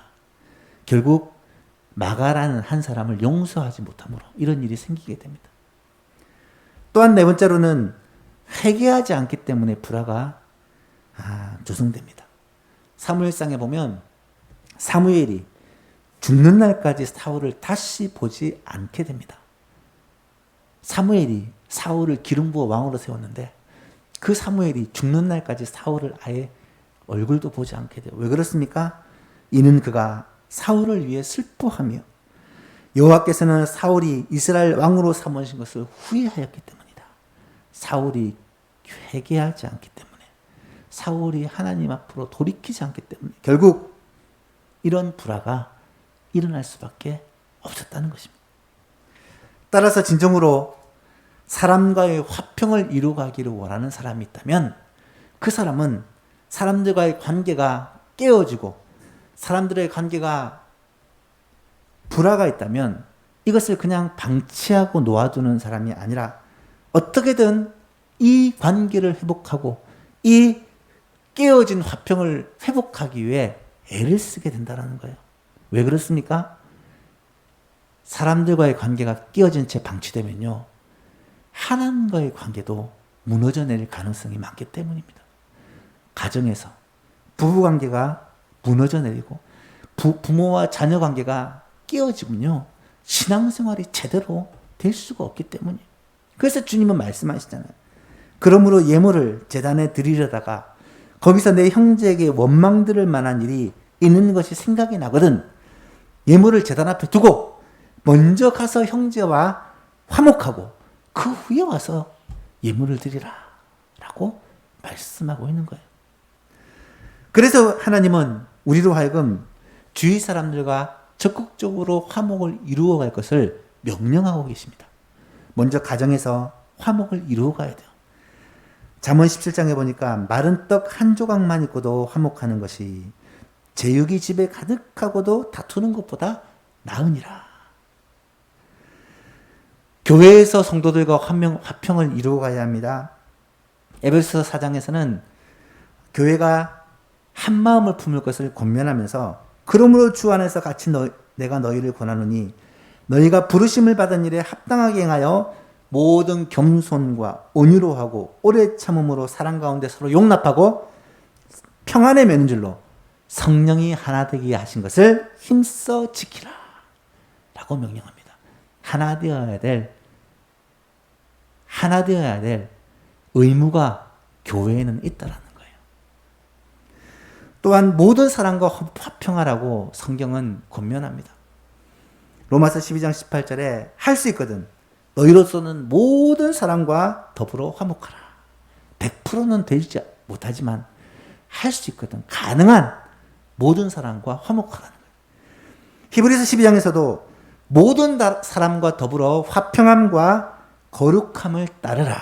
결국 마가라는 한 사람을 용서하지 못함으로 이런 일이 생기게 됩니다. 또한 네 번째로는 회개하지 않기 때문에 불화가 조성됩니다. 사무엘상에 보면 사무엘이 죽는 날까지 사울을 다시 보지 않게 됩니다. 사무엘이 사울을 기름 부어 왕으로 세웠는데 그 사무엘이 죽는 날까지 사울을 아예 얼굴도 보지 않게 돼요. 왜 그렇습니까? 이는 그가 사울을 위해 슬퍼하며 여호와께서는 사울이 이스라엘 왕으로 삼으신 것을 후회하였기 때문이다. 사울이 회개하지 않기 때문에, 사울이 하나님 앞으로 돌이키지 않기 때문에 결국 이런 불화가 일어날 수밖에 없었다는 것입니다. 따라서 진정으로 사람과의 화평을 이루어가기를 원하는 사람이 있다면 그 사람은 사람들과의 관계가 깨어지고 사람들의 관계가 불화가 있다면 이것을 그냥 방치하고 놓아두는 사람이 아니라 어떻게든 이 관계를 회복하고 이 깨어진 화평을 회복하기 위해 애를 쓰게 된다는 거예요. 왜 그렇습니까? 사람들과의 관계가 깨어진 채 방치되면요, 하나님과의 관계도 무너져 내릴 가능성이 많기 때문입니다. 가정에서 부부관계가 무너져 내리고 부모와 자녀 관계가 깨어지면요, 신앙생활이 제대로 될 수가 없기 때문이에요. 그래서 주님은 말씀하시잖아요. 그러므로 예물을 제단에 드리려다가 거기서 내 형제에게 원망 들을 만한 일이 있는 것이 생각이 나거든 예물을 제단 앞에 두고 먼저 가서 형제와 화목하고 그 후에 와서 예물을 드리라 라고 말씀하고 있는 거예요. 그래서 하나님은 우리로 하여금 주위 사람들과 적극적으로 화목을 이루어갈 것을 명령하고 계십니다. 먼저 가정에서 화목을 이루어가야 돼요. 잠언 17장에 보니까 마른 떡 한 조각만 있고도 화목하는 것이 제육이 집에 가득하고도 다투는 것보다 나으니라. 교회에서 성도들과 화평을 이루어가야 합니다. 에베소 4장에서는 교회가 한 마음을 품을 것을 권면하면서 그러므로 주 안에서 같이 내가 너희를 권하노니 너희가 부르심을 받은 일에 합당하게 행하여 모든 겸손과 온유로 하고 오래 참음으로 사랑 가운데 서로 용납하고 평안의 맺는 성령이 하나 되게 하신 것을 힘써 지키라 라고 명령합니다. 하나 되어야 될 의무가 교회에는 있다라는 거예요. 또한 모든 사람과 화평하라고 성경은 권면합니다. 로마서 12장 18절에 할 수 있거든 너희로서는 모든 사람과 더불어 화목하라. 100%는 되지 못하지만 할 수 있거든 가능한 모든 사람과 화목하라는 거예요. 히브리서 12장에서도 모든 사람과 더불어 화평함과 거룩함을 따르라.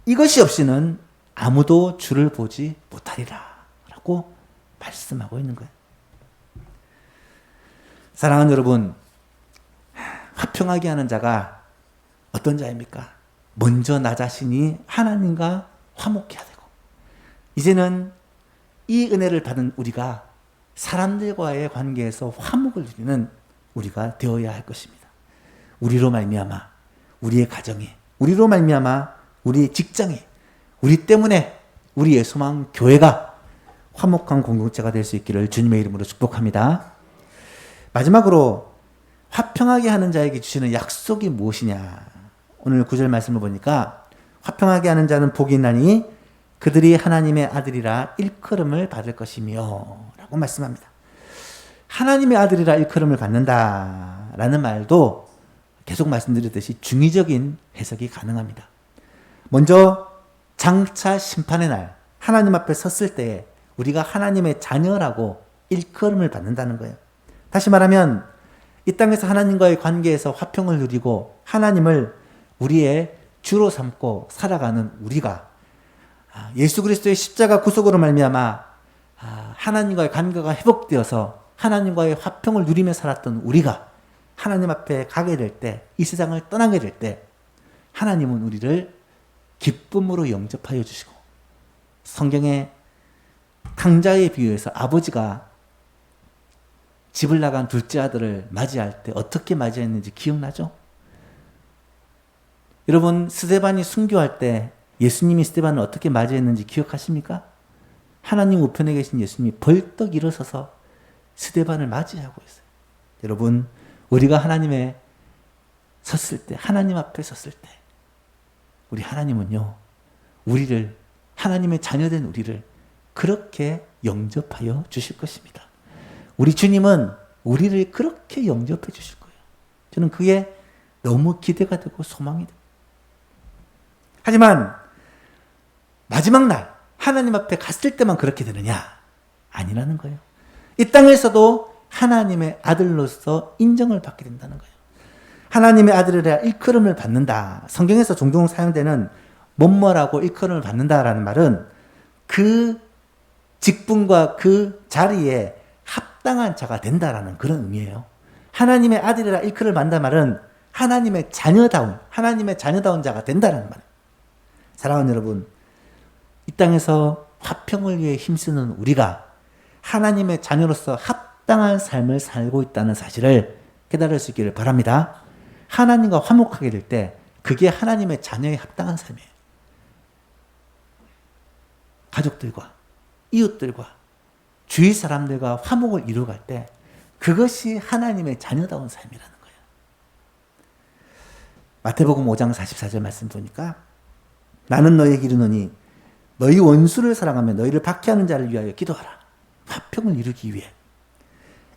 이것이 없이는 아무도 주를 보지 못하리라 라고 말씀하고 있는 거예요. 사랑하는 여러분, 화평하게 하는 자가 어떤 자입니까? 먼저 나 자신이 하나님과 화목해야 되고 이제는 이 은혜를 받은 우리가 사람들과의 관계에서 화목을 누리는 우리가 되어야 할 것입니다. 우리로 말미암아 우리의 가정에, 우리로 말미암아 우리 직장에, 우리 때문에 우리의 소망 교회가 화목한 공동체가 될 수 있기를 주님의 이름으로 축복합니다. 마지막으로 화평하게 하는 자에게 주시는 약속이 무엇이냐? 오늘 9절 말씀을 보니까 화평하게 하는 자는 복이 있나니 그들이 하나님의 아들이라 일컬음을 받을 것이며 라고 말씀합니다. 하나님의 아들이라 일컬음을 받는다라는 말도 계속 말씀드렸듯이 중의적인 해석이 가능합니다. 먼저 장차 심판의 날 하나님 앞에 섰을 때 우리가 하나님의 자녀라고 일컬음을 받는다는 거예요. 다시 말하면 이 땅에서 하나님과의 관계에서 화평을 누리고 하나님을 우리의 주로 삼고 살아가는 우리가 예수 그리스도의 십자가 구속으로 말미암아 하나님과의 관계가 회복되어서 하나님과의 화평을 누리며 살았던 우리가 하나님 앞에 가게 될 때, 이 세상을 떠나게 될 때 하나님은 우리를 기쁨으로 영접하여 주시고, 성경에 탕자에 비유해서 아버지가 집을 나간 둘째 아들을 맞이할 때 어떻게 맞이했는지 기억나죠? 여러분, 스데반이 순교할 때 예수님이 스데반을 어떻게 맞이했는지 기억하십니까? 하나님 우편에 계신 예수님이 벌떡 일어서서 스데반을 맞이하고 있어요. 여러분, 우리가 하나님에 섰을 때, 하나님 앞에 섰을 때 우리 하나님은요, 우리를, 하나님의 자녀된 우리를 그렇게 영접하여 주실 것입니다. 우리 주님은 우리를 그렇게 영접해 주실 거예요. 저는 그게 너무 기대가 되고 소망이 됩니다. 하지만 마지막 날 하나님 앞에 갔을 때만 그렇게 되느냐? 아니라는 거예요. 이 땅에서도 하나님의 아들로서 인정을 받게 된다는 거예요. 하나님의 아들이라 일컬음을 받는다. 성경에서 종종 사용되는 뭐뭐라고 일컬음을 받는다라는 말은 그 직분과 그 자리에 합당한 자가 된다라는 그런 의미예요. 하나님의 아들이라 일컬음을 받는다 말은 하나님의 자녀다운 자가 된다라는 말이에요. 사랑하는 여러분, 이 땅에서 화평을 위해 힘쓰는 우리가 하나님의 자녀로서 합당한 삶을 살고 있다는 사실을 깨달을 수 있기를 바랍니다. 하나님과 화목하게 될 때 그게 하나님의 자녀의 합당한 삶이에요. 가족들과 이웃들과 주위 사람들과 화목을 이루어갈 때 그것이 하나님의 자녀다운 삶이라는 거예요. 마태복음 5장 44절 말씀 보니까 나는 너희에게 이르노니 너희 원수를 사랑하며 너희를 박해하는 자를 위하여 기도하라. 화평을 이루기 위해.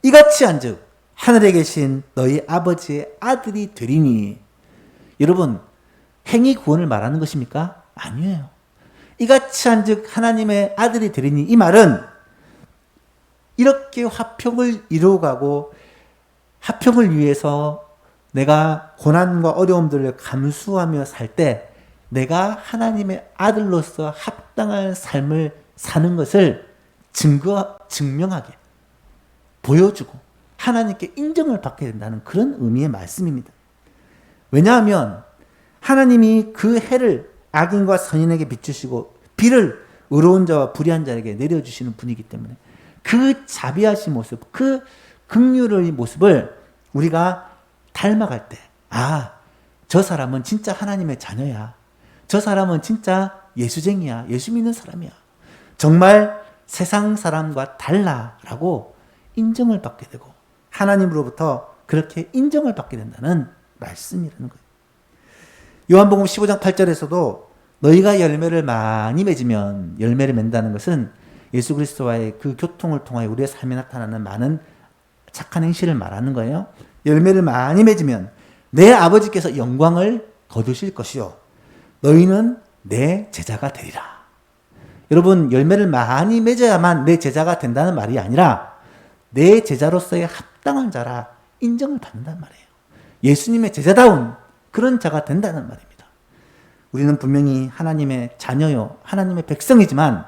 이같이 한즉 하늘에 계신 너희 아버지의 아들이 되리니. 여러분, 행위 구원을 말하는 것입니까? 아니에요. 이같이 한즉 하나님의 아들이 되리니, 이 말은 이렇게 화평을 이루어가고 화평을 위해서 내가 고난과 어려움들을 감수하며 살 때 내가 하나님의 아들로서 합당한 삶을 사는 것을 증명하게 보여주고 하나님께 인정을 받게 된다는 그런 의미의 말씀입니다. 왜냐하면 하나님이 그 해를 악인과 선인에게 비추시고 비를 의로운 자와 불의한 자에게 내려주시는 분이기 때문에 그 자비하신 모습, 그 긍휼의 모습을 우리가 닮아갈 때, 저 사람은 진짜 하나님의 자녀야. 저 사람은 진짜 예수쟁이야. 예수 믿는 사람이야. 정말 세상 사람과 달라라고 인정을 받게 되고 하나님으로부터 그렇게 인정을 받게 된다는 말씀이라는 거예요. 요한복음 15장 8절에서도 너희가 열매를 많이 맺으면, 열매를 맺는다는 것은 예수 그리스도와의 그 교통을 통하여 우리의 삶에 나타나는 많은 착한 행실을 말하는 거예요. 열매를 많이 맺으면 내 아버지께서 영광을 거두실 것이요 너희는 내 제자가 되리라. 여러분, 열매를 많이 맺어야만 내 제자가 된다는 말이 아니라 내 제자로서의 합당한 자라 인정을 받는다는 말이에요. 예수님의 제자다운 그런 자가 된다는 말입니다. 우리는 분명히 하나님의 자녀요, 하나님의 백성이지만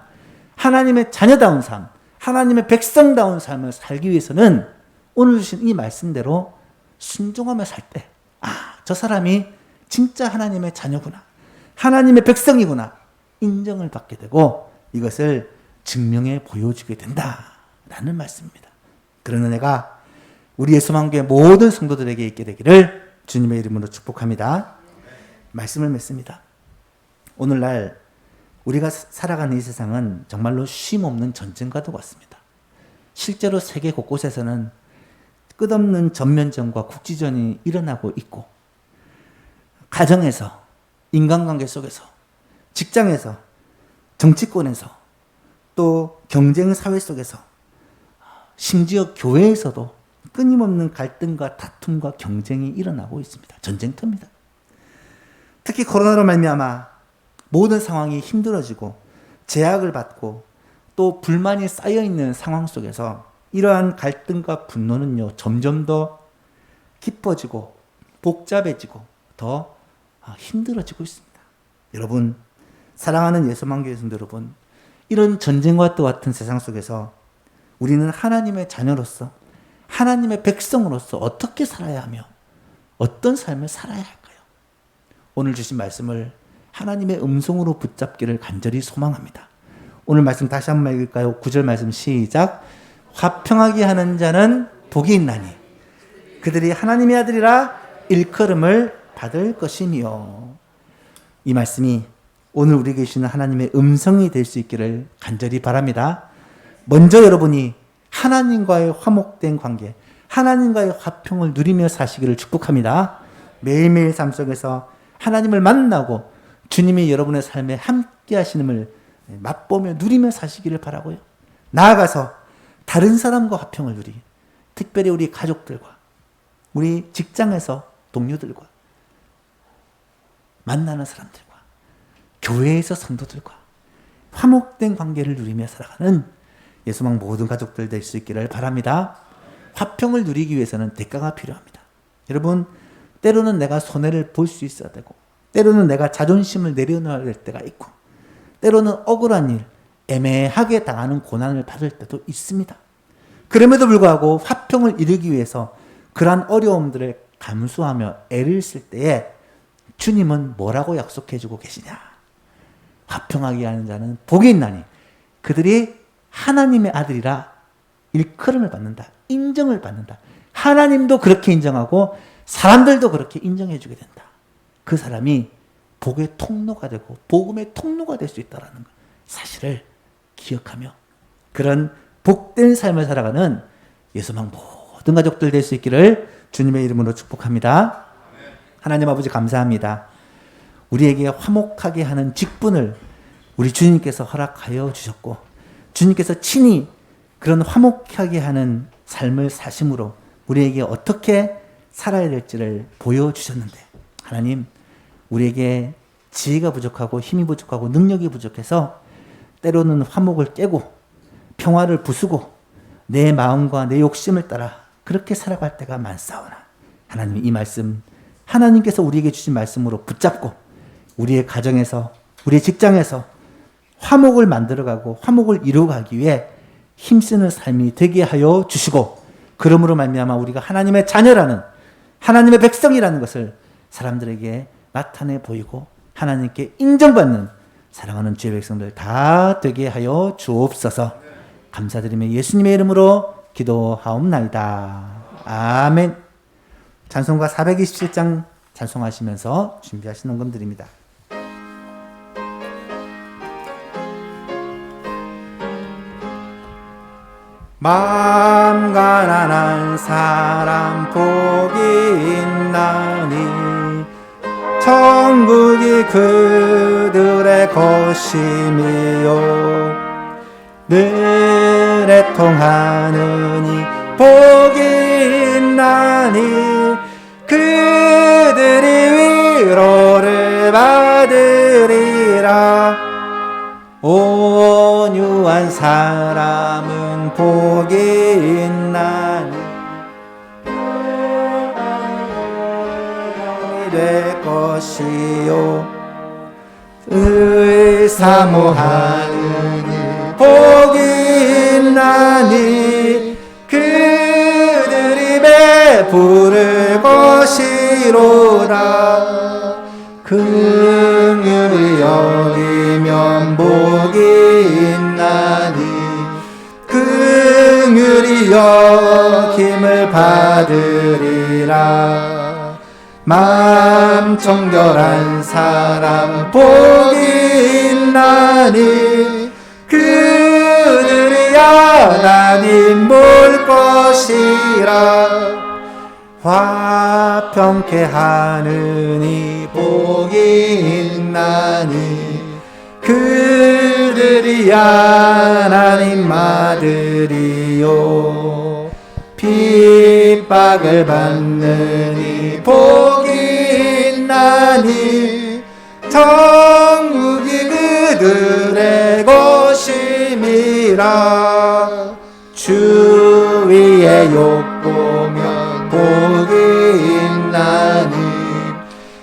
하나님의 자녀다운 삶, 하나님의 백성다운 삶을 살기 위해서는 오늘 주신 이 말씀대로 순종하며 살 때, 저 사람이 진짜 하나님의 자녀구나, 하나님의 백성이구나 인정을 받게 되고 이것을 증명해 보여주게 된다라는 말씀입니다. 그런 은혜가 우리의 소망교회 모든 성도들에게 있게 되기를 주님의 이름으로 축복합니다. 말씀을 맺습니다. 오늘날 우리가 살아가는 이 세상은 정말로 쉼 없는 전쟁과도 같습니다. 실제로 세계 곳곳에서는 끝없는 전면전과 국지전이 일어나고 있고, 가정에서, 인간관계 속에서, 직장에서, 정치권에서, 또 경쟁 사회 속에서, 심지어 교회에서도 끊임없는 갈등과 다툼과 경쟁이 일어나고 있습니다. 전쟁터입니다. 특히 코로나로 말미암아 모든 상황이 힘들어지고 제약을 받고 또 불만이 쌓여있는 상황 속에서 이러한 갈등과 분노는요, 점점 더 깊어지고 복잡해지고 더 힘들어지고 있습니다. 여러분, 사랑하는 예수만교회 성도 여러분, 이런 전쟁과 같은 세상 속에서 우리는 하나님의 자녀로서, 하나님의 백성으로서 어떻게 살아야 하며 어떤 삶을 살아야 할까요? 오늘 주신 말씀을 하나님의 음성으로 붙잡기를 간절히 소망합니다. 오늘 말씀 다시 한번 읽을까요? 9절 말씀 시작. 화평하게 하는 자는 복이 있나니 그들이 하나님의 아들이라 일컬음을 받을 것이며. 이 말씀이 오늘 우리에게 주시는 하나님의 음성이 될 수 있기를 간절히 바랍니다. 먼저 여러분이 하나님과의 화목된 관계, 하나님과의 화평을 누리며 사시기를 축복합니다. 매일매일 삶 속에서 하나님을 만나고 주님이 여러분의 삶에 함께 하시는을 맛보며 누리며 사시기를 바라고요. 나아가서 다른 사람과 화평을 누리기, 특별히 우리 가족들과 우리 직장에서 동료들과 만나는 사람들과 교회에서 성도들과 화목된 관계를 누리며 살아가는 예수망 모든 가족들 될 수 있기를 바랍니다. 화평을 누리기 위해서는 대가가 필요합니다. 여러분, 때로는 내가 손해를 볼 수 있어야 되고, 때로는 내가 자존심을 내려놓아야 될 때가 있고, 때로는 억울한 일, 애매하게 당하는 고난을 받을 때도 있습니다. 그럼에도 불구하고 화평을 이루기 위해서 그러한 어려움들을 감수하며 애를 쓸 때에 주님은 뭐라고 약속해주고 계시냐? 화평하게 하는 자는 복이 있나니 그들이 하나님의 아들이라 일컬음을 받는다. 인정을 받는다. 하나님도 그렇게 인정하고 사람들도 그렇게 인정해주게 된다. 그 사람이 복의 통로가 되고 복음의 통로가 될 수 있다는 사실을 기억하며 그런 복된 삶을 살아가는 예수망 모든 가족들 될 수 있기를 주님의 이름으로 축복합니다. 하나님 아버지 감사합니다. 우리에게 화목하게 하는 직분을 우리 주님께서 허락하여 주셨고, 주님께서 친히 그런 화목하게 하는 삶을 사심으로 우리에게 어떻게 살아야 될지를 보여주셨는데, 하나님, 우리에게 지혜가 부족하고 힘이 부족하고 능력이 부족해서 때로는 화목을 깨고 평화를 부수고 내 마음과 내 욕심을 따라 그렇게 살아갈 때가 많사오나, 하나님, 이 말씀 하나님께서 우리에게 주신 말씀으로 붙잡고 우리의 가정에서, 우리의 직장에서 화목을 만들어가고 화목을 이루어가기 위해 힘쓰는 삶이 되게 하여 주시고, 그러므로 말미암아 우리가 하나님의 자녀라는, 하나님의 백성이라는 것을 사람들에게 나타내 보이고 하나님께 인정받는 사랑하는 주의 백성들 다 되게 하여 주옵소서. 감사드리며 예수님의 이름으로 기도하옵나이다. 아멘. 찬송가 427장 찬송하시면서 준비하시는 건 드립니다. 마음 가난한 사람 복이 있나니 천국이 그들의 것이며 늘 애통하느니 복이 있나니 그들이 위로를 받으리라. 온유한 사람은 복이 있나니 될 것이요 의사모하느니 복이 있나니 그들이 베풀을 것이로다. 긍휼히 여기면 복이 있나니 긍휼히 여김을 받으리라. 마음 정결한 사람 복이 있나니 그들이 하나님 볼 것이라. 화평케 하느니 복이 있나니 그들이 하나님 아들이요. 핍박을 받느니 복이 있나니 천국이 그들의 것임이라. 주위의 욕보면 복이 있나니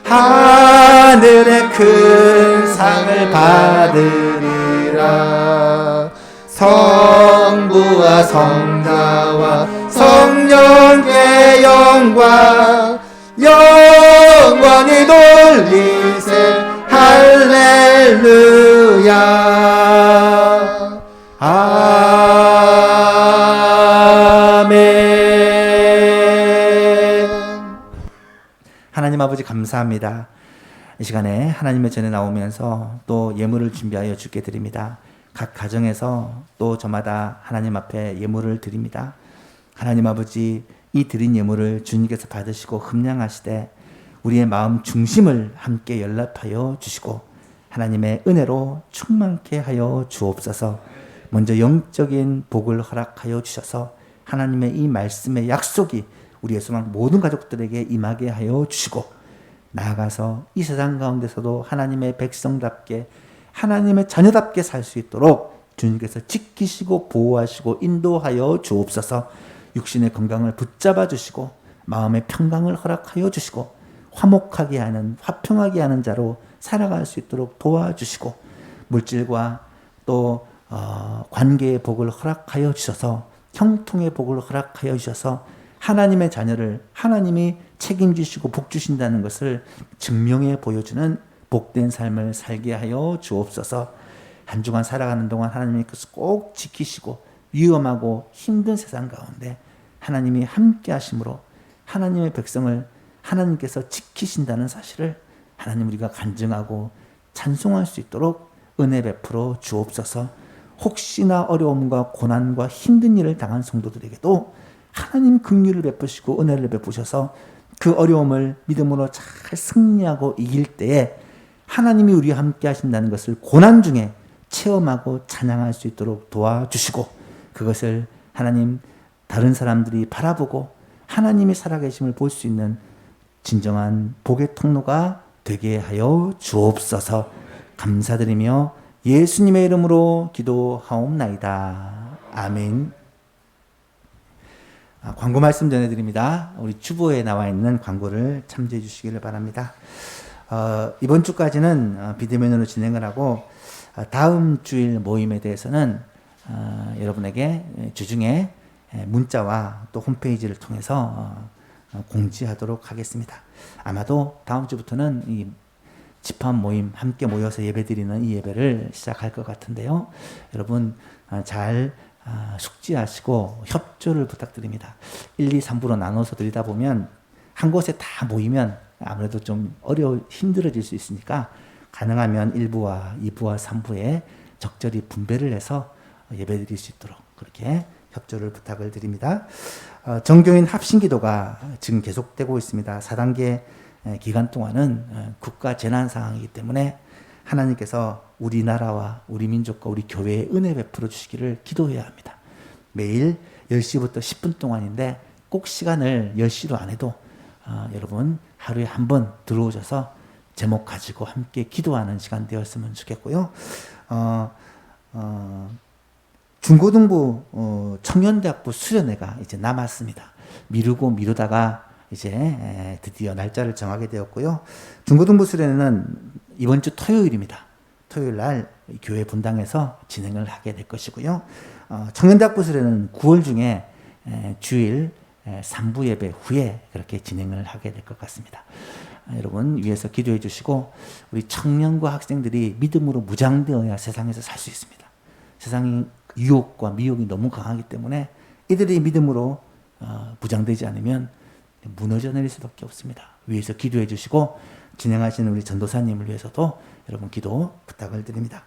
하늘의 큰 상을 받으리라. 성부와 성자와 성령의 영광 영원히 돌리세 할렐루야. 아멘. 하나님 아버지 감사합니다. 이 시간에 하나님의 전에 나오면서 또 예물을 준비하여 주께 드립니다. 각 가정에서 또 저마다 하나님 앞에 예물을 드립니다. 하나님 아버지, 이 드린 예물을 주님께서 받으시고 흠량하시되 우리의 마음 중심을 함께 연락하여 주시고 하나님의 은혜로 충만케 하여 주옵소서. 먼저 영적인 복을 허락하여 주셔서 하나님의 이 말씀의 약속이 우리의 소망 모든 가족들에게 임하게 하여 주시고 나아가서 이 세상 가운데서도 하나님의 백성답게 하나님의 자녀답게 살 수 있도록 주님께서 지키시고 보호하시고 인도하여 주옵소서. 육신의 건강을 붙잡아 주시고 마음의 평강을 허락하여 주시고 화목하게 하는 화평하게 하는 자로 살아갈 수 있도록 도와주시고 물질과 또 관계의 복을 허락하여 주셔서 형통의 복을 허락하여 주셔서 하나님의 자녀를 하나님이 책임지시고 복 주신다는 것을 증명해 보여주는 복된 삶을 살게 하여 주옵소서. 한 주간 살아가는 동안 하나님께서 꼭 지키시고 위험하고 힘든 세상 가운데 하나님이 함께 하심으로 하나님의 백성을 하나님께서 지키신다는 사실을 하나님 우리가 간증하고 찬송할 수 있도록 은혜 베풀어 주옵소서. 혹시나 어려움과 고난과 힘든 일을 당한 성도들에게도 하나님 긍휼을 베푸시고 은혜를 베푸셔서 그 어려움을 믿음으로 잘 승리하고 이길 때에 하나님이 우리와 함께 하신다는 것을 고난 중에 체험하고 찬양할 수 있도록 도와주시고 그것을 하나님 다른 사람들이 바라보고 하나님이 살아계심을 볼 수 있는 진정한 복의 통로가 되게 하여 주옵소서. 감사드리며 예수님의 이름으로 기도하옵나이다. 아멘. 광고 말씀 전해드립니다. 우리 주보에 나와 있는 광고를 참조해 주시기를 바랍니다. 이번 주까지는 비대면으로 진행을 하고 다음 주일 모임에 대해서는 여러분에게 주중에 문자와 또 홈페이지를 통해서 공지하도록 하겠습니다. 아마도 다음 주부터는 이 집합 모임 함께 모여서 예배드리는 이 예배를 시작할 것 같은데요. 여러분 잘 숙지하시고 협조를 부탁드립니다. 1, 2, 3부로 나눠서 드리다 보면 한 곳에 다 모이면 아무래도 좀 힘들어질 수 있으니까 가능하면 1부와 2부와 3부에 적절히 분배를 해서 예배드릴 수 있도록 그렇게 협조를 부탁을 드립니다. 정교인 합심기도가 지금 계속되고 있습니다. 4단계 기간 동안은 국가 재난 상황이기 때문에 하나님께서 우리나라와 우리 민족과 우리 교회에 은혜 베풀어 주시기를 기도해야 합니다. 매일 10시부터 10분 동안인데 꼭 시간을 10시로 안 해도 여러분 하루에 한 번 들어오셔서 제목 가지고 함께 기도하는 시간 되었으면 좋겠고요. 중고등부 청년대학부 수련회가 이제 남았습니다. 미루다가 이제 드디어 날짜를 정하게 되었고요. 중고등부 수련회는 이번 주 토요일입니다. 토요일 날 교회 분당에서 진행을 하게 될 것이고요. 청년대학부 수련회는 9월 중에 주일 3부 예배 후에 그렇게 진행을 하게 될 것 같습니다. 여러분 위해서 기도해 주시고 우리 청년과 학생들이 믿음으로 무장되어야 세상에서 살 수 있습니다. 세상이 유혹과 미혹이 너무 강하기 때문에 이들이 믿음으로 무장되지 않으면 무너져 내릴 수밖에 없습니다. 위에서 기도해 주시고 진행하시는 우리 전도사님을 위해서도 여러분 기도 부탁을 드립니다.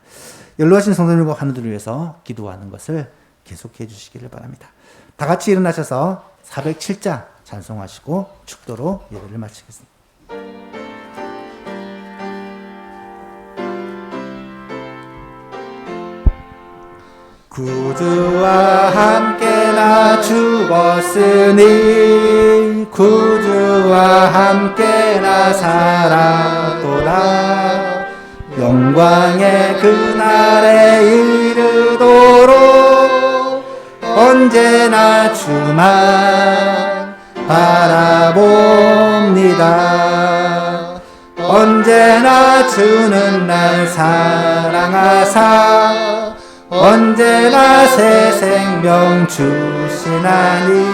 연로하신 성도님과 환우들을 위해서 기도하는 것을 계속해 주시기를 바랍니다. 다 같이 일어나셔서 407자 찬송하시고 축도로 예배를 마치겠습니다. 구주와 함께 나 죽었으니 구주와 함께 나 살았도다. 영광의 그날에 이르도록 언제나 주만 바라봅니다. 언제나 주는 날 사랑하사 언제나 새 생명 주시나니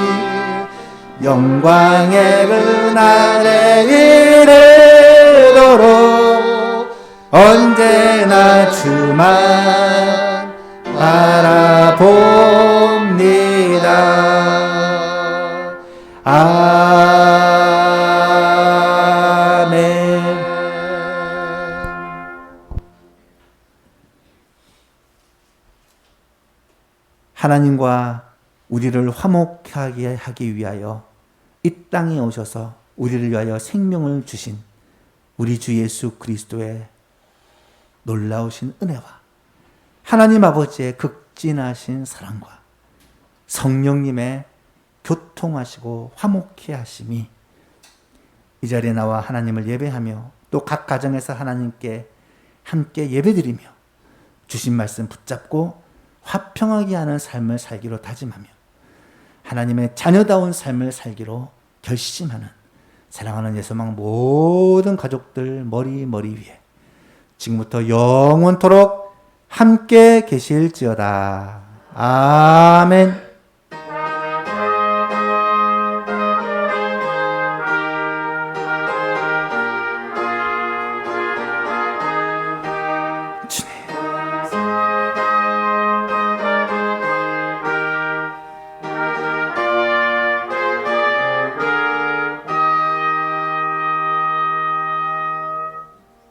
영광의 그날에 이르도록 언제나 주만 바라봅니다. 아멘. 하나님과 우리를 화목하게 하기 위하여 이 땅에 오셔서 우리를 위하여 생명을 주신 우리 주 예수 그리스도의 놀라우신 은혜와 하나님 아버지의 극진하신 사랑과 성령님의 교통하시고 화목케 하심이 이 자리에 나와 하나님을 예배하며 또 각 가정에서 하나님께 함께 예배드리며 주신 말씀 붙잡고 화평하게 하는 삶을 살기로 다짐하며 하나님의 자녀다운 삶을 살기로 결심하는 사랑하는 예수망 모든 가족들 머리 위에 지금부터 영원토록 함께 계실지어다. 아멘.